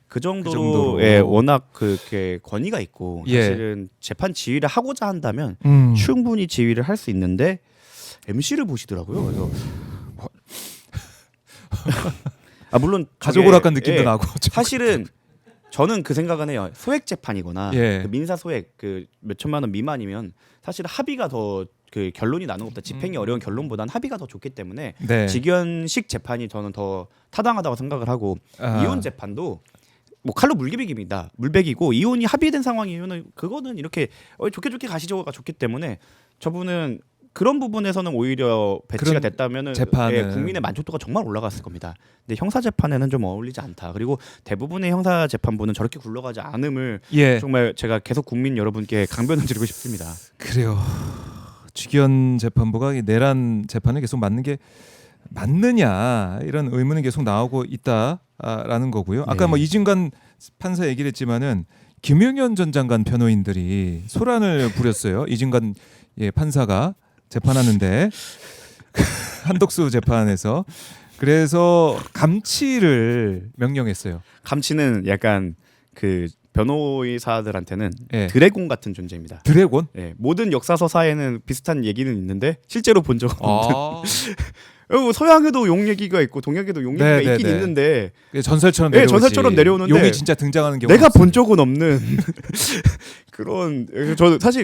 그 정도로, 정도로. 예, 워낙 그렇게 권위가 있고 예. 사실은 재판 지휘를 하고자 한다면 음. 충분히 지휘를 할 수 있는데 MC를 보시더라고요. 그래서 물론 가족 저게, 오락관 느낌도 예, 나고 사실은 저는 그 생각은 해요. 소액 재판이거나 예. 그 민사 소액 그 몇천만 원 미만이면 사실 합의가 더 그 결론이 나는 것보다 집행이 어려운 결론보다는 합의가 더 좋기 때문에 네. 직연식 재판이 저는 더 타당하다고 생각을 하고 이혼 재판도 뭐 칼로 물베기입니다. 물베기고 이혼이 합의된 상황이면은 그거는 이렇게 좋게 가시죠가 좋기 때문에 저분은 그런 부분에서는 오히려 배치가 됐다면은 예, 국민의 만족도가 정말 올라갔을 겁니다. 근데 형사 재판에는 좀 어울리지 않다. 그리고 대부분의 형사 재판부는 저렇게 굴러가지 않음을 예. 정말 제가 계속 국민 여러분께 강변을 드리고 싶습니다. 그래요. 직연 재판부가 이 내란 재판을 계속 맡는 게 맞느냐 이런 의문이 계속 나오고 있다라는 거고요. 아까 네. 뭐 이진관 판사 얘기를 했지만은 김용현 전 장관 변호인들이 소란을 부렸어요. 이진관 판사가 재판하는데 한덕수 재판에서 그래서 감치를 명령했어요. 감치는 약간 그 변호사들한테는 예. 드래곤 같은 존재입니다. 드래곤? 예, 모든 역사서사에는 비슷한 얘기는 있는데 실제로 본 적은 없는. 서양에도 용 얘기가 있고 동양에도 용 얘기가 있긴 있는데 전설처럼 내려오지. 전설처럼 내려오는데 용이 진짜 등장하는 경우 내가 본 적은 없는 그런.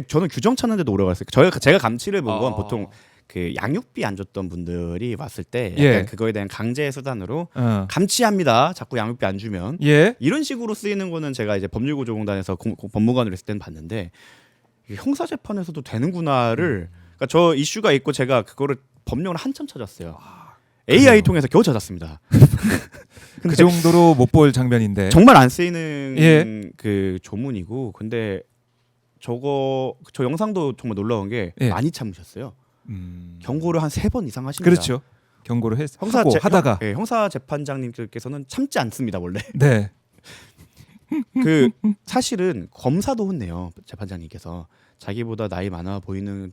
저는 규정 찾는데도 오래 갔어요. 제가 감치를 본 건 보통 그 양육비 안 줬던 분들이 왔을 때 약간 예. 그거에 대한 강제 수단으로 감치합니다. 자꾸 양육비 안 주면 예. 이런 식으로 쓰이는 거는 제가 이제 법률구조공단에서 법무관으로 있을 때는 봤는데 형사 재판에서도 되는구나를 그러니까 저 이슈가 있고 제가 그거를 법령을 한참 찾았어요. AI 통해서 겨우 찾았습니다. 그 정도로 못 볼 장면인데 정말 안 쓰이는 예. 그 조문이고 근데 저 영상도 정말 놀라운 게 예. 많이 참으셨어요. 경고를 한 3번 이상 하십니다. 그렇죠. 경고를 하다가 형사 재판장님들께서는 참지 않습니다 원래. 네. 그 사실은 검사도 혼내요. 재판장님께서 자기보다 나이 많아 보이는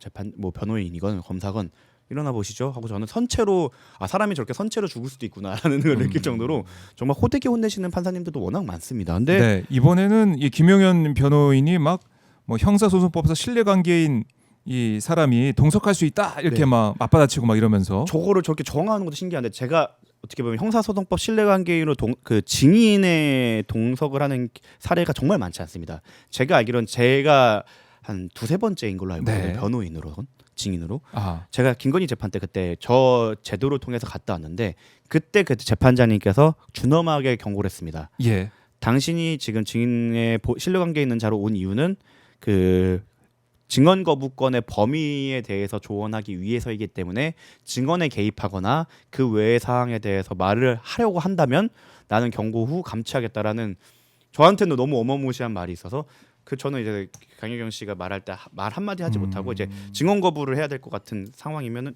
변호인이건 검사건 일어나 보시죠 하고 저는 선체로 사람이 저렇게 선체로 죽을 수도 있구나라는 걸 느낄 정도로 정말 호되게 혼내시는 판사님들도 워낙 많습니다. 근데 네, 이번에는 이 김용현 변호인이 막 뭐 형사소송법에서 신뢰관계인 이 사람이 동석할 수 있다 이렇게 막 맞받아치고 막 이러면서 저거를 저렇게 정하는 것도 신기한데 제가 어떻게 보면 형사소송법 신뢰관계인으로 그 증인의 동석을 하는 사례가 정말 많지 않습니다. 제가 알기로는 제가 한 2-3번째인 걸로 알고 있거든요. 변호인으로 증인으로. 제가 김건희 재판 때 그때 저 제도를 통해서 갔다 왔는데 그때 재판장님께서 준엄하게 경고를 했습니다. 예. 당신이 지금 증인의 신뢰관계 있는 자로 온 이유는 그 증언 거부권의 범위에 대해서 조언하기 위해서이기 때문에 증언에 개입하거나 그 외의 사항에 대해서 말을 하려고 한다면 나는 경고 후 감치하겠다라는 저한테는 너무 어마무시한 말이 있어서 저는 이제 강혜경 씨가 말할 때 말 한마디 하지 못하고 이제 증언 거부를 해야 될 것 같은 상황이면은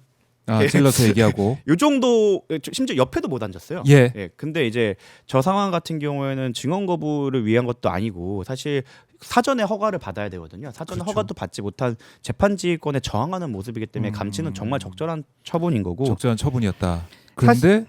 찔러서 얘기하고 요 정도 심지어 옆에도 못 앉았어요. 예. 근데 이제 저 상황 같은 경우에는 증언 거부를 위한 것도 아니고 사실 사전에 허가를 받아야 되거든요. 사전에 허가도 받지 못한 재판지휘권에 저항하는 모습이기 때문에 감치는 정말 적절한 처분인 거고. 적절한 처분이었다. 그런데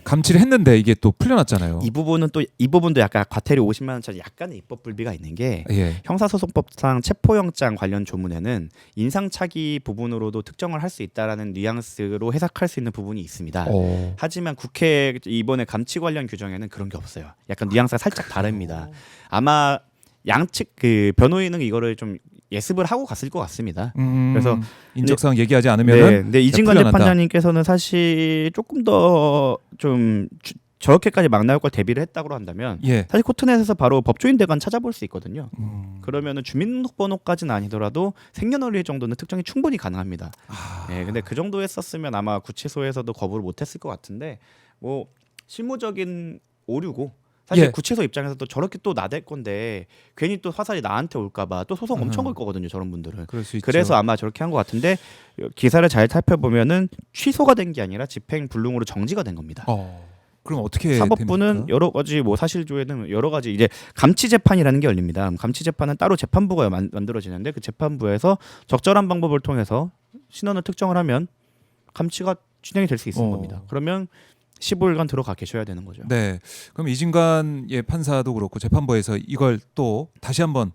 감치를 했는데 이게 또 풀려났잖아요. 이 부분도 약간 과태료 50만 원짜리 약간의 입법 불비가 있는 게 형사소송법상 체포영장 관련 조문에는 인상착의 부분으로도 특정을 할 수 있다라는 뉘앙스로 해석할 수 있는 부분이 있습니다. 하지만 국회 이번에 감치 관련 규정에는 그런 게 없어요. 약간 뉘앙스가 살짝 다릅니다. 아마 양측 그 변호인은 이거를 좀 예습을 하고 갔을 것 같습니다. 그래서 인적사항 얘기하지 않으면은. 근데 이진관 재판장님께서는 사실 조금 더 좀 저렇게까지 막 나올 걸 대비를 했다고 한다면 사실 코트넷에서 바로 법조인 대관 찾아볼 수 있거든요. 그러면은 주민등록번호까지는 아니더라도 생년월일 정도는 특정이 충분히 가능합니다. 근데 그 정도 했었으면 아마 구치소에서도 거부를 못했을 것 같은데 뭐 실무적인 오류고. 사실 구치소 입장에서도 저렇게 또 나댈 건데 괜히 또 화살이 나한테 올까봐 또 소송 엄청 걸 거거든요. 저런 분들은. 그래서 아마 저렇게 한 것 같은데 기사를 잘 살펴보면은 취소가 된 게 아니라 집행불능으로 정지가 된 겁니다. 그럼 어떻게 사법부는 됩니까? 여러 가지 사실조회는 여러 가지 이제 감치 재판이라는 게 열립니다. 감치 재판은 따로 재판부가 만들어지는데 그 재판부에서 적절한 방법을 통해서 신원을 특정을 하면 감치가 진행이 될 수 있을 겁니다. 그러면 15일간 들어가 계셔야 되는 거죠. 네. 그럼 이진관 판사도 그렇고 재판부에서 이걸 또 다시 한번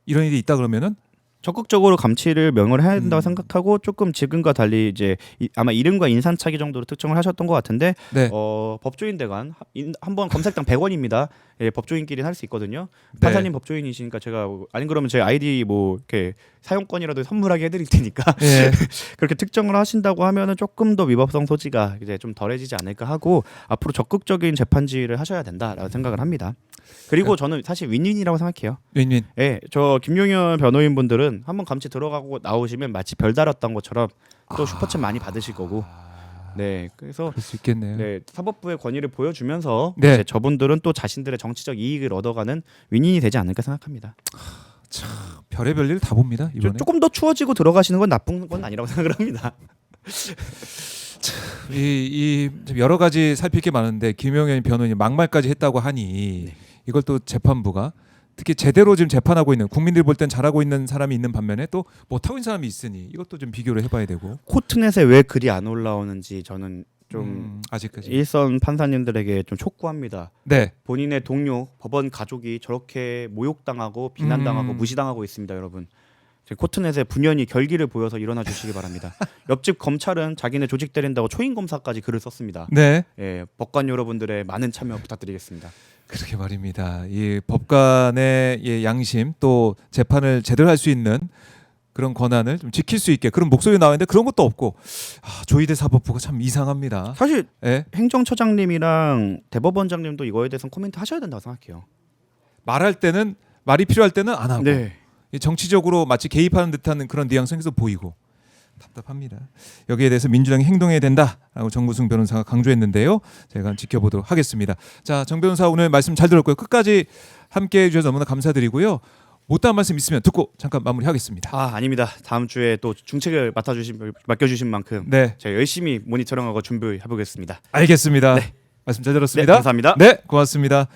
이런 일이 있다 그러면은 적극적으로 감치를 명을 해야 된다고 생각하고 조금 지금과 달리 이제 아마 이름과 인상착의 정도로 특정을 하셨던 것 같은데 네. 법조인대관 한번 검색당 100원입니다. 예, 법조인끼리는 할 수 있거든요. 네. 판사님 법조인이시니까 제가 아니 그러면 제 아이디 뭐 이렇게 사용권이라도 선물하게 해드릴 테니까 예. 그렇게 특정을 하신다고 하면은 조금 더 위법성 소지가 이제 좀 덜해지지 않을까 하고 앞으로 적극적인 재판지를 하셔야 된다라고 생각을 합니다. 그리고 저는 사실 윈윈이라고 생각해요. 윈윈. 예, 저 김용현 변호인분들은 한번 감치 들어가고 나오시면 마치 별 달았던 것처럼 또 슈퍼챗 많이 받으실 거고. 네, 그래서 그럴 수 있겠네요. 네, 사법부의 권위를 보여주면서 네. 이제 저분들은 또 자신들의 정치적 이익을 얻어가는 윈윈이 되지 않을까 생각합니다. 별의별 일 다 봅니다 이번에. 조금 더 추워지고 들어가시는 건 나쁜 건 아니라고 생각을 합니다. 이 여러 가지 살필 게 많은데 김용현 변호인이 막말까지 했다고 하니 네. 이걸 또 재판부가 특히 제대로 지금 재판하고 있는 국민들 볼 땐 잘하고 있는 사람이 있는 반면에 또 못하고 있는 사람이 있으니 이것도 좀 비교를 해봐야 되고. 코트넷에 왜 글이 안 올라오는지 저는 좀 아직까지. 일선 판사님들에게 좀 촉구합니다. 네. 본인의 동료, 법원 가족이 저렇게 모욕당하고 비난당하고 무시당하고 있습니다, 여러분. 코트넷에 분연히 결기를 보여서 일어나 주시기 바랍니다. 옆집 검찰은 자기네 조직 때린다고 초임 검사까지 글을 썼습니다. 네. 예, 법관 여러분들의 많은 참여 부탁드리겠습니다. 그렇게 말입니다. 이 법관의 양심 또 재판을 제대로 할 수 있는 그런 권한을 좀 지킬 수 있게 그런 목소리 나왔는데 그런 것도 없고 조희대 사법부가 참 이상합니다. 사실 예? 행정처장님이랑 대법원장님도 이거에 대해서 코멘트 하셔야 된다고 생각해요. 말할 때는 말이 필요할 때는 안 하고 네. 이 정치적으로 마치 개입하는 듯한 그런 뉘앙스에서 보이고 답답합니다. 여기에 대해서 민주당이 행동해야 된다라고 정구승 변호사가 강조했는데요. 제가 지켜보도록 하겠습니다. 자, 정 변호사 오늘 말씀 잘 들었고요. 끝까지 함께해 주셔서 너무나 감사드리고요. 못다한 말씀 있으면 듣고 잠깐 마무리하겠습니다. 아닙니다. 다음 주에 또 중책을 맡겨주신 만큼 네, 제가 열심히 모니터링하고 준비해 보겠습니다. 알겠습니다. 네. 말씀 잘 들었습니다. 네, 감사합니다. 네, 고맙습니다.